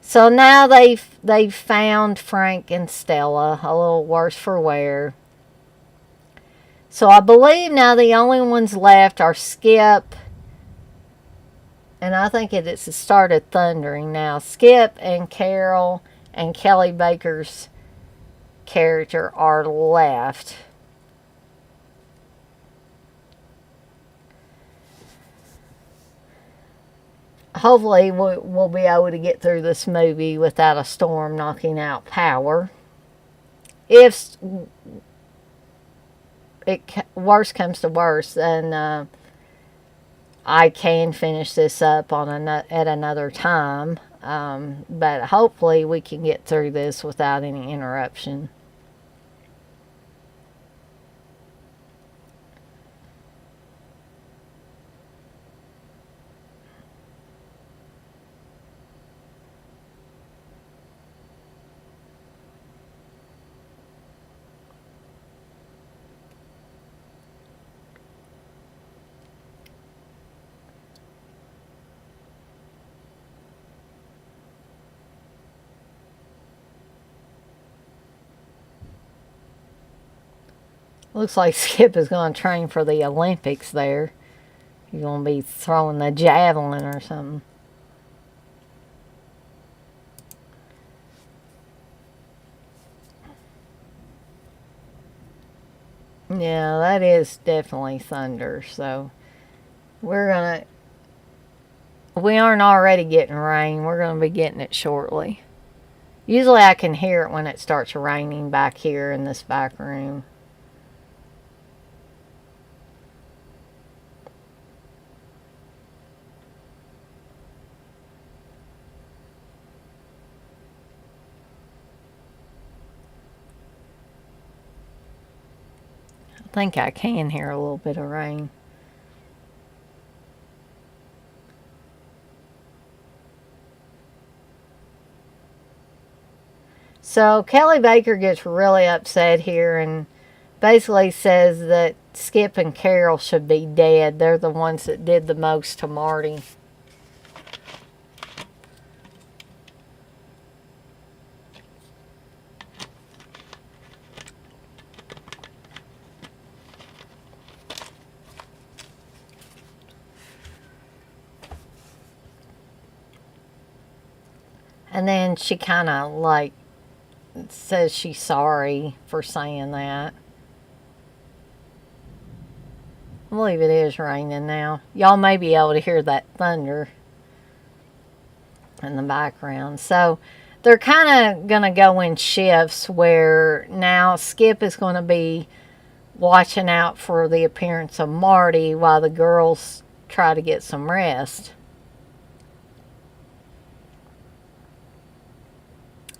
So now they've found Frank and Stella, a little worse for wear. So I believe now the only ones left are Skip, and I think it's started thundering now. Skip and Carol and Kelly Baker's character are left. Hopefully we'll be able to get through this movie without a storm knocking out power. If worst comes to worst, then I can finish this up at another time. But hopefully we can get through this without any interruption. Looks like Skip is going to train for the Olympics there. He's going to be throwing the javelin or something. Yeah, that is definitely thunder. So we aren't already getting rain. We're going to be getting it shortly. Usually I can hear it when it starts raining back here in this back room. I think I can hear a little bit of rain. So Kelly Baker gets really upset here and basically says that Skip and Carol should be dead. They're the ones that did the most to Marty. And then she kind of like says she's sorry for saying that. I believe it is raining now. Y'all may be able to hear that thunder in the background. So they're kind of going to go in shifts where now Skip is going to be watching out for the appearance of Marty while the girls try to get some rest.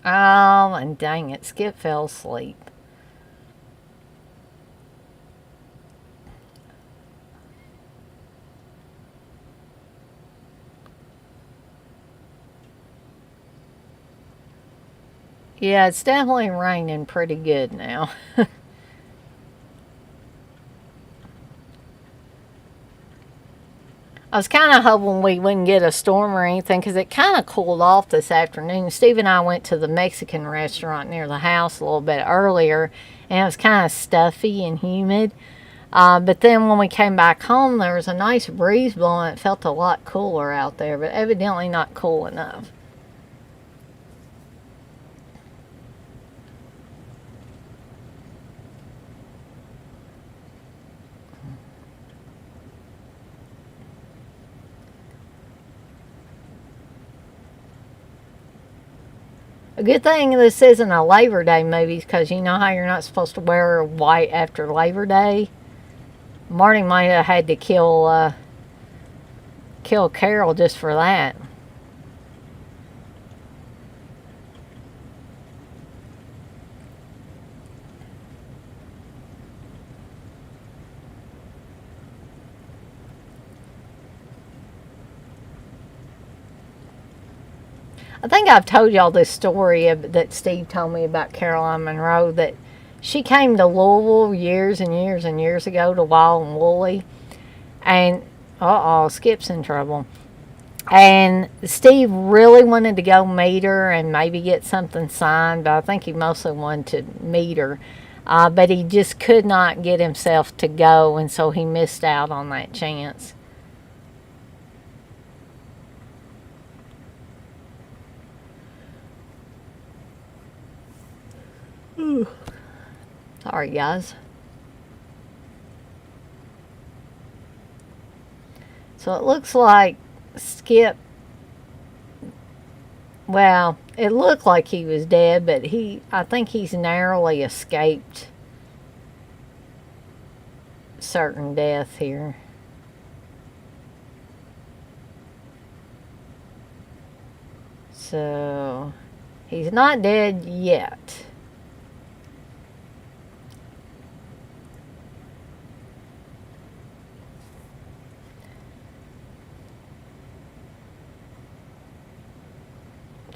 Oh, and dang it, Skip fell asleep. Yeah, it's definitely raining pretty good now. I was kind of hoping we wouldn't get a storm or anything because it kind of cooled off this afternoon. Steve and I went to the Mexican restaurant near the house a little bit earlier, and it was kind of stuffy and humid. But then when we came back home, there was a nice breeze blowing. It felt a lot cooler out there, but evidently not cool enough. A good thing this isn't a Labor Day movie because you know how you're not supposed to wear white after Labor Day? Marty might have had to kill Carol just for that. I think I've told y'all this story that Steve told me about Caroline Monroe, that she came to Louisville years and years and years ago to Wild and Woolly. And, Skip's in trouble. And Steve really wanted to go meet her and maybe get something signed, but I think he mostly wanted to meet her. But he just could not get himself to go, and so he missed out on that chance. Sorry, guys. So it looks like Skip, well, it looked like he was dead, but I think he's narrowly escaped certain death here. So he's not dead yet.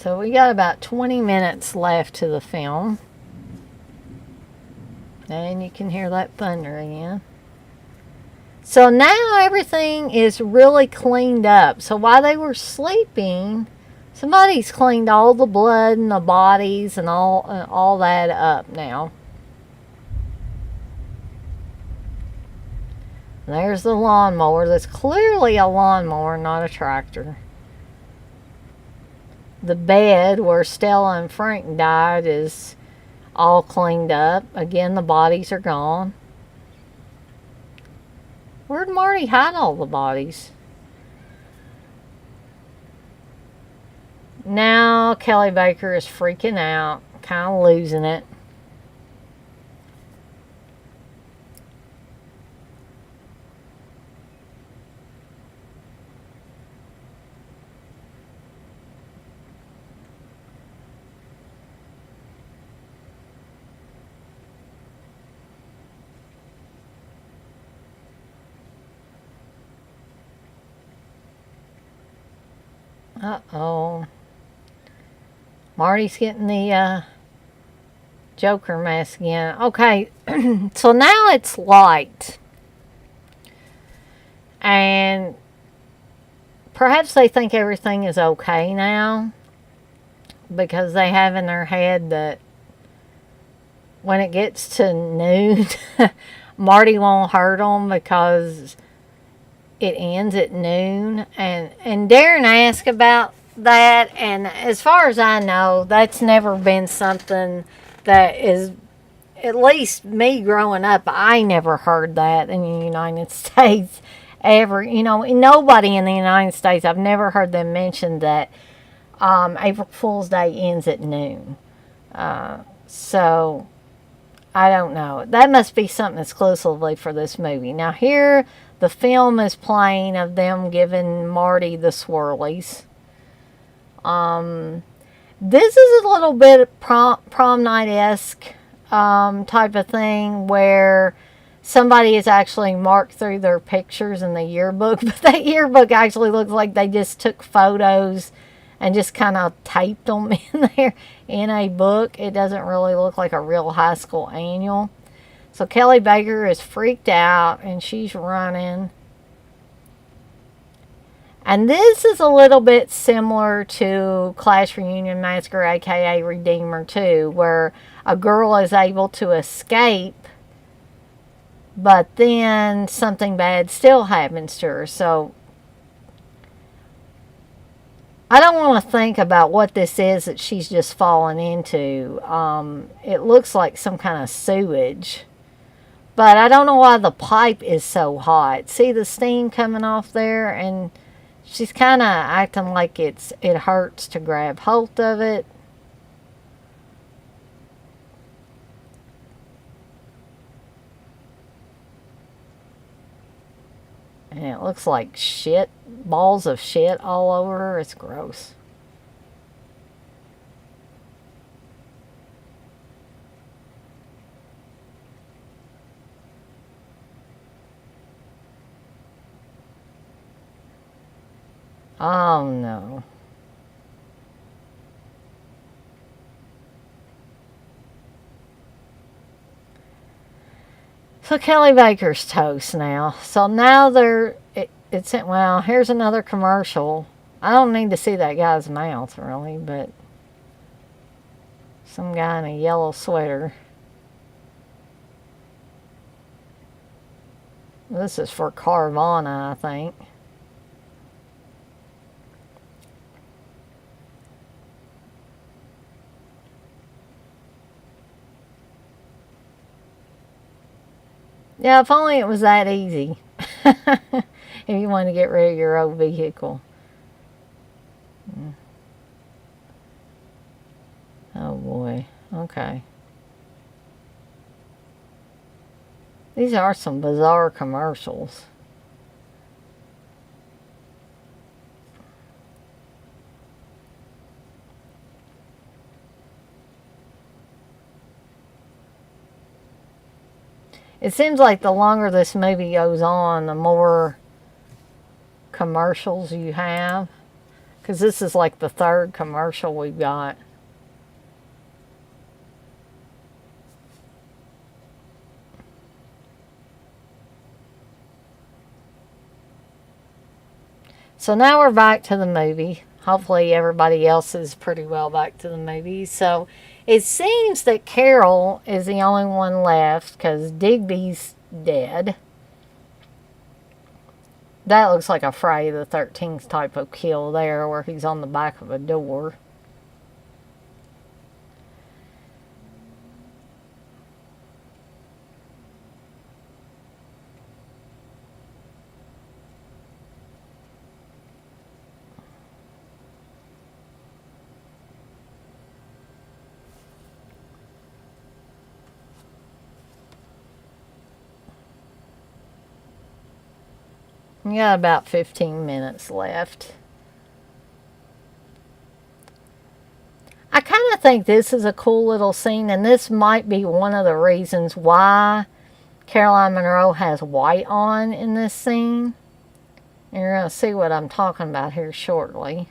So we got about 20 minutes left to the film. And you can hear that thunder again. So now everything is really cleaned up. So while they were sleeping, somebody's cleaned all the blood and the bodies and all that up now. There's the lawnmower. That's clearly a lawnmower, not a tractor. The bed where Stella and Frank died is all cleaned up. Again, the bodies are gone. Where'd Marty hide all the bodies? Now Kelly Baker is freaking out, kind of losing it. Uh-oh. Marty's getting the Joker mask again. Okay, so now it's light. And perhaps they think everything is okay now because they have in their head that when it gets to noon, Marty won't hurt them because it ends at noon. And Darren asked about that, and as far as I know, that's never been something that is, at least me growing up, I never heard that in the United States ever. You know, nobody in the United States, I've never heard them mention that April Fool's Day ends at noon. So I don't know. That must be something exclusively for this movie. Now here, the film is playing of them giving Marty the swirlies. This is a little bit prom night-esque type of thing where somebody has actually marked through their pictures in the yearbook, but that yearbook actually looks like they just took photos and just kind of taped them in there in a book. It doesn't really look like a real high school annual. So Kelly Baker is freaked out and she's running. And this is a little bit similar to Class Reunion Massacre, aka Redeemer 2, where a girl is able to escape, but then something bad still happens to her. So I don't want to think about what this is that she's just fallen into. It looks like some kind of sewage. But I don't know why the pipe is so hot. See the steam coming off there? And she's kind of acting like it hurts to grab hold of it. And it looks like shit, balls of shit all over her. It's gross. Oh no. So Kelly Baker's toast now. So now it's well, here's another commercial. I don't need to see that guy's mouth really, but some guy in a yellow sweater. This is for Carvana, I think. Yeah, if only it was that easy. If you want to get rid of your old vehicle. Oh boy. Okay. These are some bizarre commercials. It seems like the longer this movie goes on, the more commercials you have. Because this is like the third commercial we've got. So now we're back to the movie. Hopefully everybody else is pretty well back to the movie. So it seems that Carol is the only one left because Digby's dead. That looks like a Friday the 13th type of kill there where he's on the back of a door. We got about 15 minutes left. I kind of think this is a cool little scene, and this might be one of the reasons why Caroline Munro has white on in this scene. And you're going to see what I'm talking about here shortly.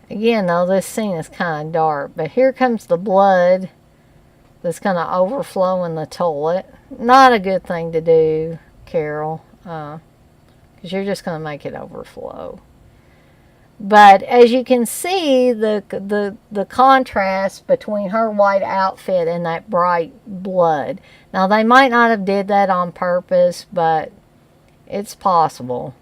Again, though, this scene is kind of dark, but here comes the blood that's going to overflow in the toilet. Not a good thing to do, Carol, because you're just going to make it overflow. But as you can see, the contrast between her white outfit and that bright blood. Now, they might not have did that on purpose, but it's possible.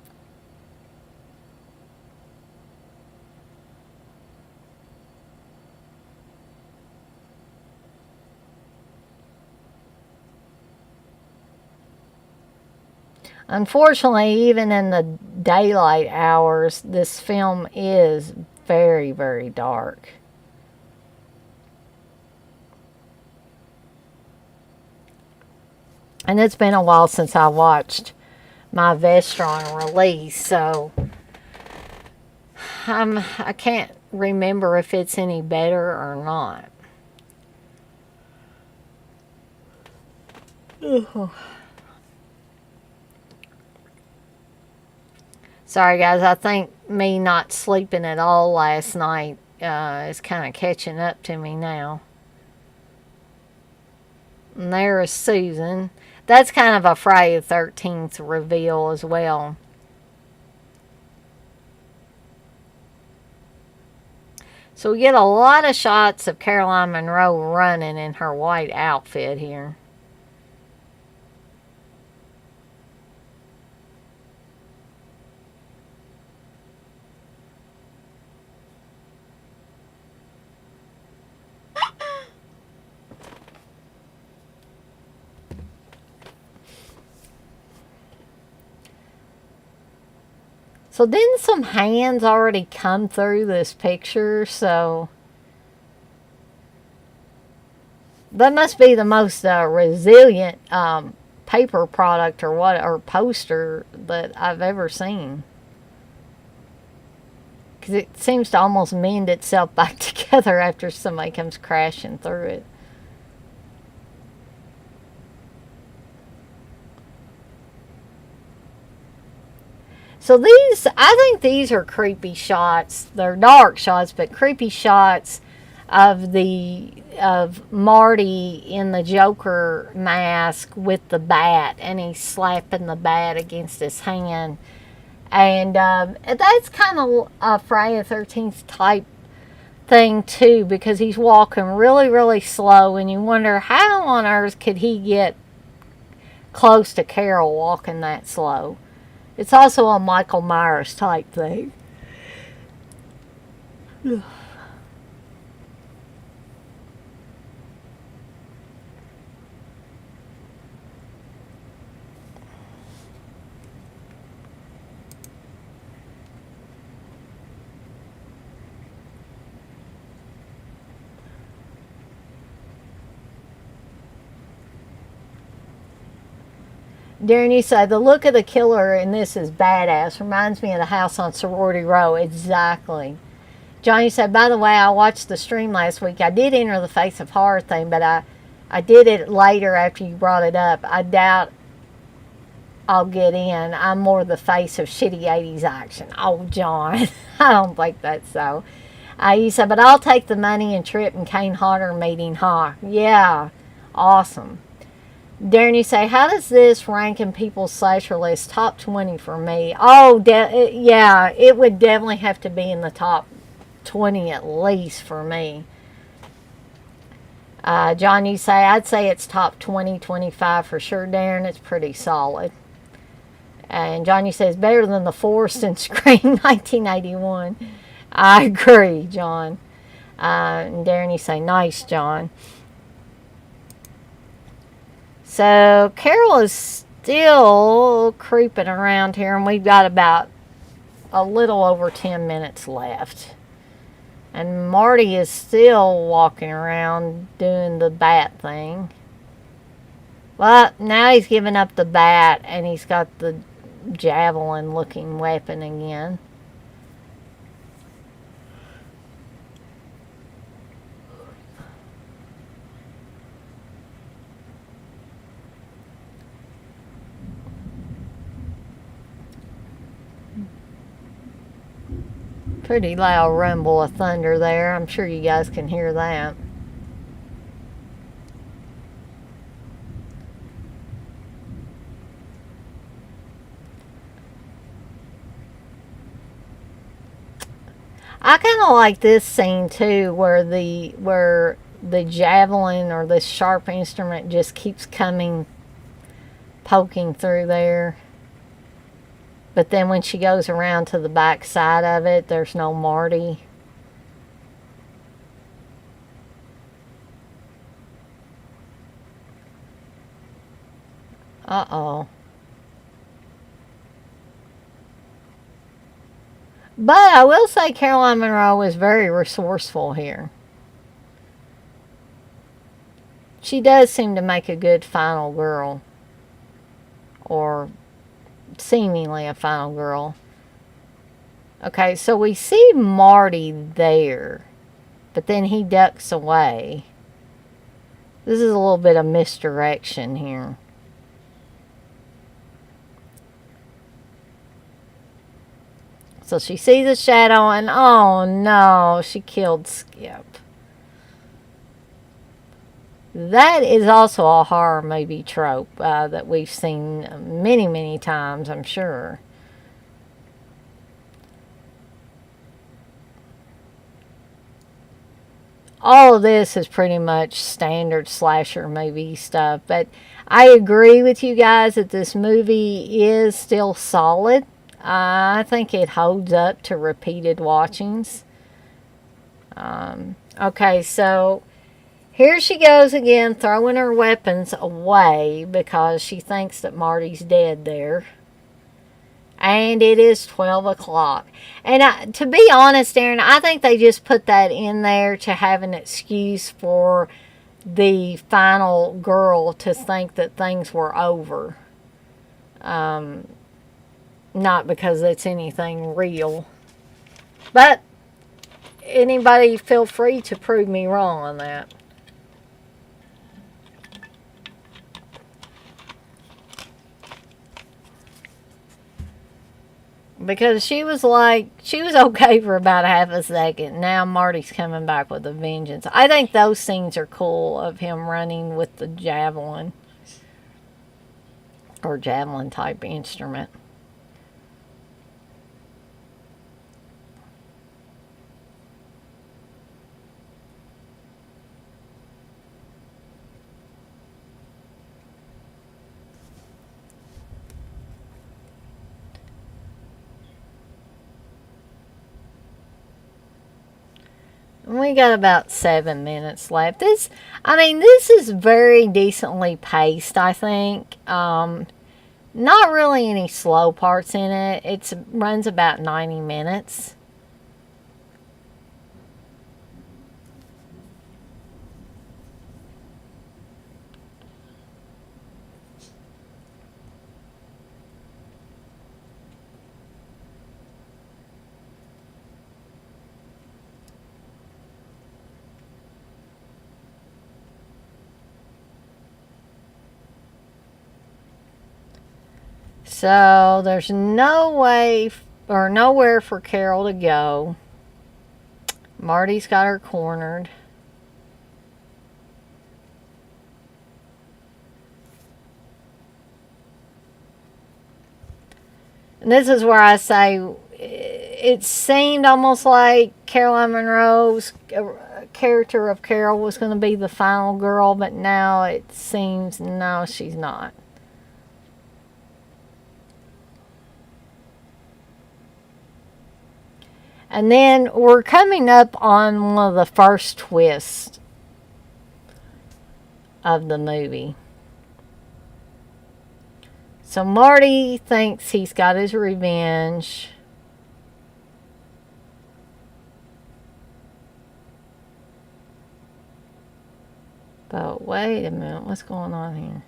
Unfortunately, even in the daylight hours, this film is very, very dark. And it's been a while since I watched my Vestron release, so I can't remember if it's any better or not. Ugh. Sorry, guys. I think me not sleeping at all last night is kind of catching up to me now. And there is Susan. That's kind of a Friday the 13th reveal as well. So we get a lot of shots of Caroline Munro running in her white outfit here. So didn't some hands already come through this picture? So that must be the most resilient paper product or poster that I've ever seen. Because it seems to almost mend itself back together after somebody comes crashing through it. So these, I think these are creepy shots. They're dark shots, but creepy shots of Marty in the Joker mask with the bat, and he's slapping the bat against his hand. And that's kind of a Friday the 13th type thing too, because he's walking really, really slow, and you wonder how on earth could he get close to Carol walking that slow. It's also a Michael Myers type thing. Darren, you say the look of the killer in this is badass. Reminds me of the house on Sorority Row. Exactly. Johnny said, by the way, I watched the stream last week. I did enter the Face of Horror thing, but I did it later after you brought it up. I doubt I'll get in. I'm more the face of shitty 80s action. Oh, John. I don't think that's so. You said, but I'll take the money and trip and Kane Hodder meeting, huh? Yeah. Awesome. Darren, you say, how does this rank in people's slasher list? Top 20 for me. Oh, yeah, it would definitely have to be in the top 20 at least for me. John, you say, I'd say it's top 20, 25 for sure, Darren. It's pretty solid. And John, you say, it's better than The Forest and Scream 1981. I agree, John. And Darren, you say, nice, John. So Carol is still creeping around here, and we've got about a little over 10 minutes left. And Marty is still walking around doing the bat thing. Well, now he's giving up the bat, and he's got the javelin-looking weapon again. Pretty loud rumble of thunder there. I'm sure you guys can hear that. I kind of like this scene too, where the javelin or this sharp instrument just keeps coming, poking through there. But then when she goes around to the back side of it, there's no Marty. Uh-oh. But I will say Caroline Munro is very resourceful here. She does seem to make a good final girl. Or seemingly a final girl. Okay, so we see Marty there. But then he ducks away. This is a little bit of misdirection here. So she sees a shadow and oh no, she killed Skip. That is also a horror movie trope that we've seen many, many times, I'm sure. All of this is pretty much standard slasher movie stuff, but I agree with you guys that this movie is still solid. I think it holds up to repeated watchings. Okay, so here she goes again, throwing her weapons away because she thinks that Marty's dead there. And it is 12 o'clock. And to be honest, Aaron, I think they just put that in there to have an excuse for the final girl to think that things were over. Not because it's anything real. But anybody feel free to prove me wrong on that. Because she was okay for about half a second. Now Marty's coming back with a vengeance. I think those scenes are cool of him running with the javelin. Or javelin type instrument. We got about 7 minutes left. This is very decently paced, I think. Not really any slow parts in it. It runs about 90 minutes. So there's no way or nowhere for Carol to go. Marty's got her cornered. And this is where I say it seemed almost like Caroline Munro's character of Carol was going to be the final girl, but now it seems no, she's not. And then we're coming up on one of the first twists of the movie. So Marty thinks he's got his revenge. But wait a minute, what's going on here?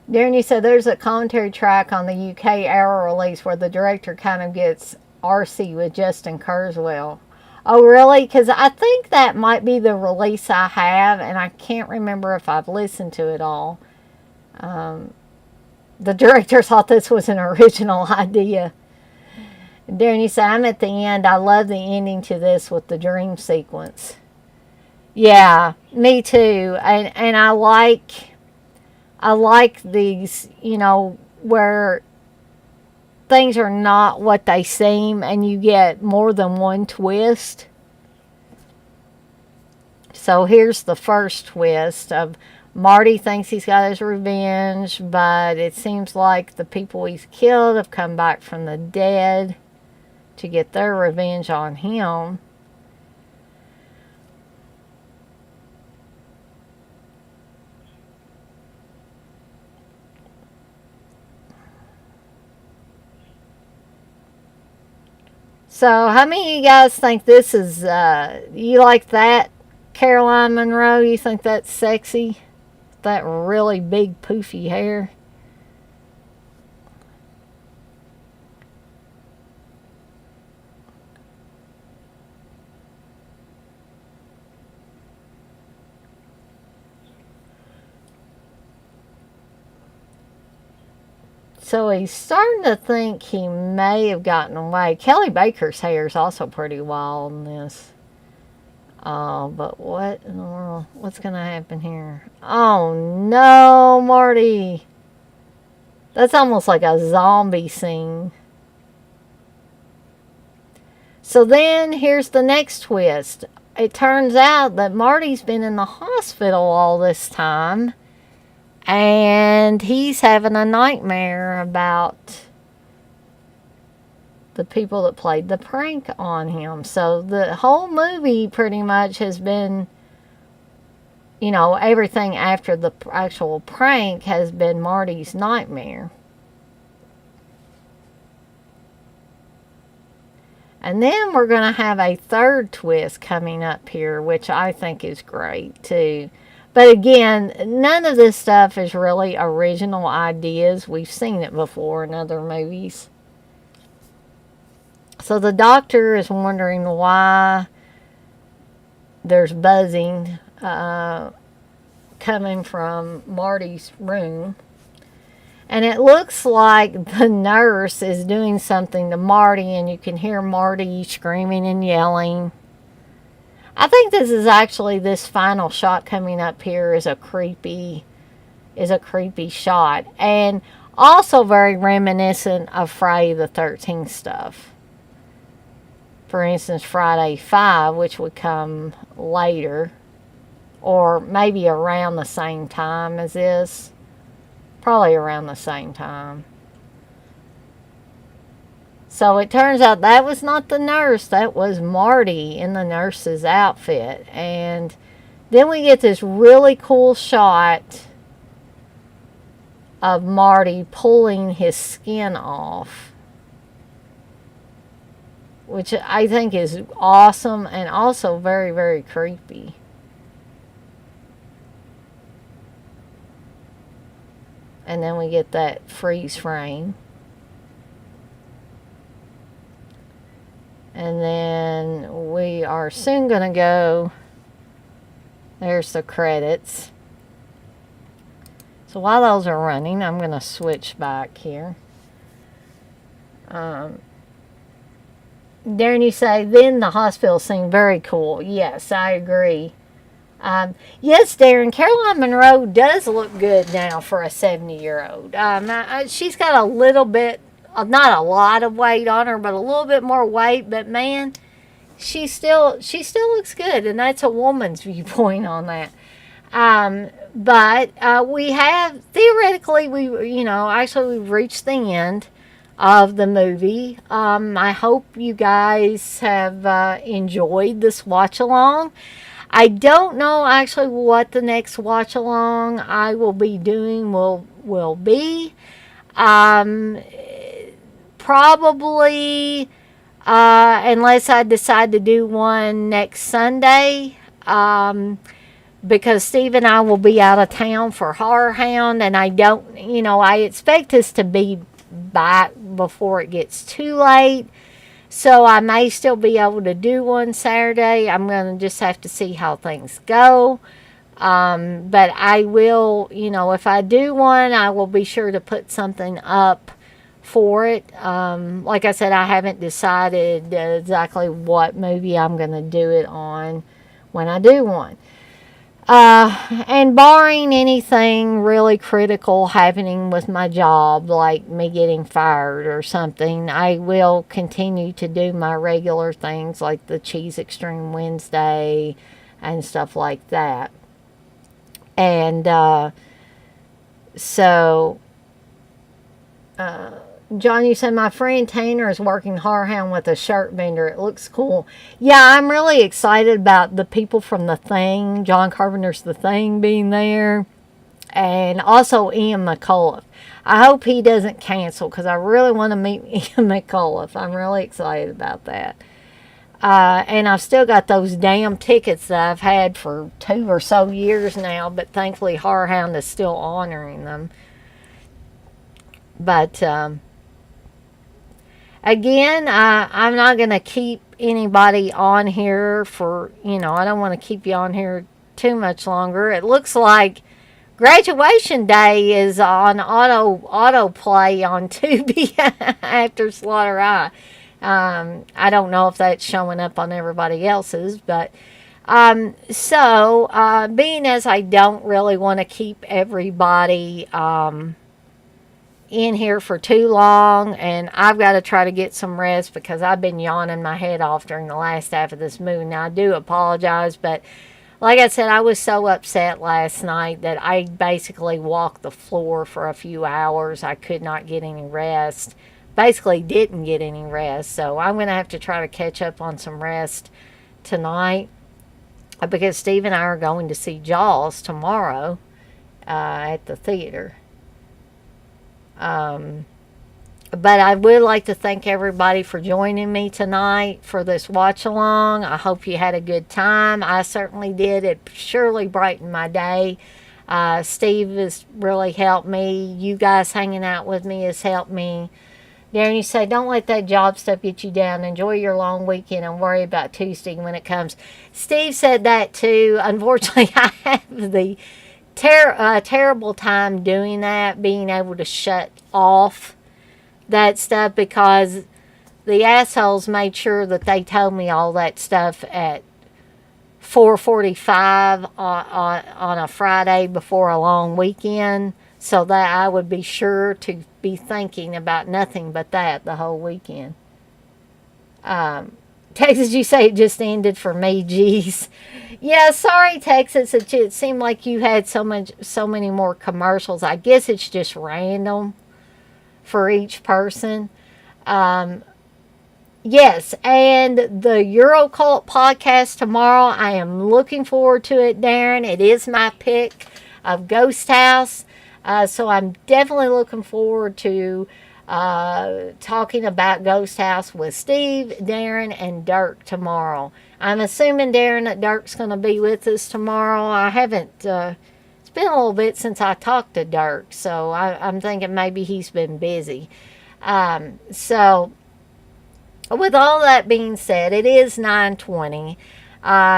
Darren, you said there's a commentary track on the UK Arrow release where the director kind of gets RC with Justin Kurzweil. Oh, really? Because I think that might be the release I have, and I can't remember if I've listened to it all. The director thought this was an original idea. Darren, you said, I'm at the end. I love the ending to this with the dream sequence. Yeah, me too. And I like these, where things are not what they seem and you get more than one twist. So here's the first twist of Marty thinks he's got his revenge, but it seems like the people he's killed have come back from the dead to get their revenge on him. So, how many of you guys think this is, you like that, Caroline Monroe? You think that's sexy? That really big poofy hair? So he's starting to think he may have gotten away. Kelly Baker's hair is also pretty wild in this. Oh, but what in the world? What's going to happen here? Oh, no, Marty. That's almost like a zombie scene. So then here's the next twist. It turns out that Marty's been in the hospital all this time. And he's having a nightmare about the people that played the prank on him. So the whole movie pretty much has been, everything after the actual prank has been Marty's nightmare. And then we're going to have a third twist coming up here, which I think is great too. But again, none of this stuff is really original ideas. We've seen it before in other movies. So the doctor is wondering why there's buzzing coming from Marty's room. And it looks like the nurse is doing something to Marty, and you can hear Marty screaming and yelling. I think this final shot coming up here is a creepy shot, and also very reminiscent of Friday the 13th stuff. For instance, Friday 5, which would come later, or maybe around the same time as this. Probably around the same time. So it turns out that was not the nurse, that was Marty in the nurse's outfit. And then we get this really cool shot of Marty pulling his skin off, which I think is awesome and also very, very creepy. And then we get that freeze frame. And then we are soon going to go. There's the credits. So while those are running, I'm going to switch back here. Darren, you say, then the hospital seemed very cool. Yes, I agree. Yes, Darren, Caroline Monroe does look good now for a 70-year-old. She's got a little bit, not a lot of weight on her, but a little bit more weight. But man, she still looks good, and that's a woman's viewpoint on that. But we have theoretically, we've reached the end of the movie. I hope you guys have enjoyed this watch along. I don't know actually what the next watch along I will be doing will be. Probably unless I decide to do one next Sunday. Because Steve and I will be out of town for Horror Hound, and I expect us to be back before it gets too late. So I may still be able to do one Saturday. I'm going to just have to see how things go. But I will, if I do one, I will be sure to put something up for it. Like I said, I haven't decided exactly what movie I'm going to do it on. when I do one. And barring anything really critical happening with my job, like me getting fired or something, I will continue to do my regular things like the Cheese Extreme Wednesday and stuff like that. And so, John, you said my friend Tanner is working Harhound with a shirt vendor. It looks cool. Yeah, I'm really excited about the people from The Thing, John Carpenter's The Thing being there, and also Ian McCullough. I hope he doesn't cancel because I really want to meet Ian McCullough. I'm really excited about that. And I've still got those damn tickets that I've had for 2 or so years now, but thankfully Harhound is still honoring them. But again, I'm not going to keep anybody on here for, I don't want to keep you on here too much longer. It looks like graduation day is on autoplay on Tubi after Slaughter Eye. I don't know if that's showing up on everybody else's, but being as I don't really want to keep everybody in here for too long, and I've got to try to get some rest because I've been yawning my head off during the last half of this movie. Now I do apologize, but like I said, I was so upset last night that I basically walked the floor for a few hours. I could not get any rest. Basically didn't get any rest, so I'm going to have to try to catch up on some rest tonight because Steve and I are going to see Jaws tomorrow at the theater. But I would like to thank everybody for joining me tonight for this watch along. I hope you had a good time. I certainly did. It surely brightened my day. Steve has really helped me. You guys hanging out with me has helped me. Darren, you say, don't let that job stuff get you down. Enjoy your long weekend and worry about Tuesday when it comes. Steve said that too. Unfortunately, I have the terrible time doing that, being able to shut off that stuff because the assholes made sure that they told me all that stuff at 4:45 on a Friday before a long weekend, so that I would be sure to be thinking about nothing but that the whole weekend. Texas, you say it just ended for me, geez. Yeah, sorry, Texas. It seemed like you had so many more commercials. I guess it's just random for each person. Yes, and the Eurocult podcast tomorrow. I am looking forward to it, Darren. It is my pick of Ghost House. So I'm definitely looking forward to talking about Ghost House with Steve, Darren, and Dirk tomorrow. I'm assuming, Darren, that Dirk's going to be with us tomorrow. I haven't, it's been a little bit since I talked to Dirk, so I'm thinking maybe he's been busy. So with all that being said, it is 9:20.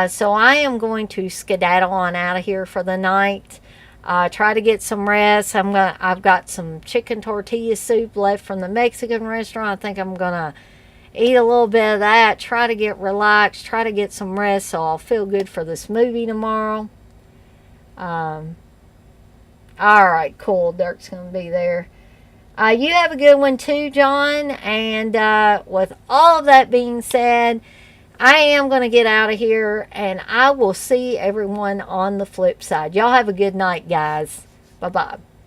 So I am going to skedaddle on out of here for the night. Try to get some rest. I've got some chicken tortilla soup left from the Mexican restaurant. I think I'm gonna eat a little bit of that. Try to get relaxed. Try to get some rest so I'll feel good for this movie tomorrow. All right, cool. Dirk's gonna be there. You have a good one too, John. And with all of that being said, I am going to get out of here, and I will see everyone on the flip side. Y'all have a good night, guys. Bye-bye.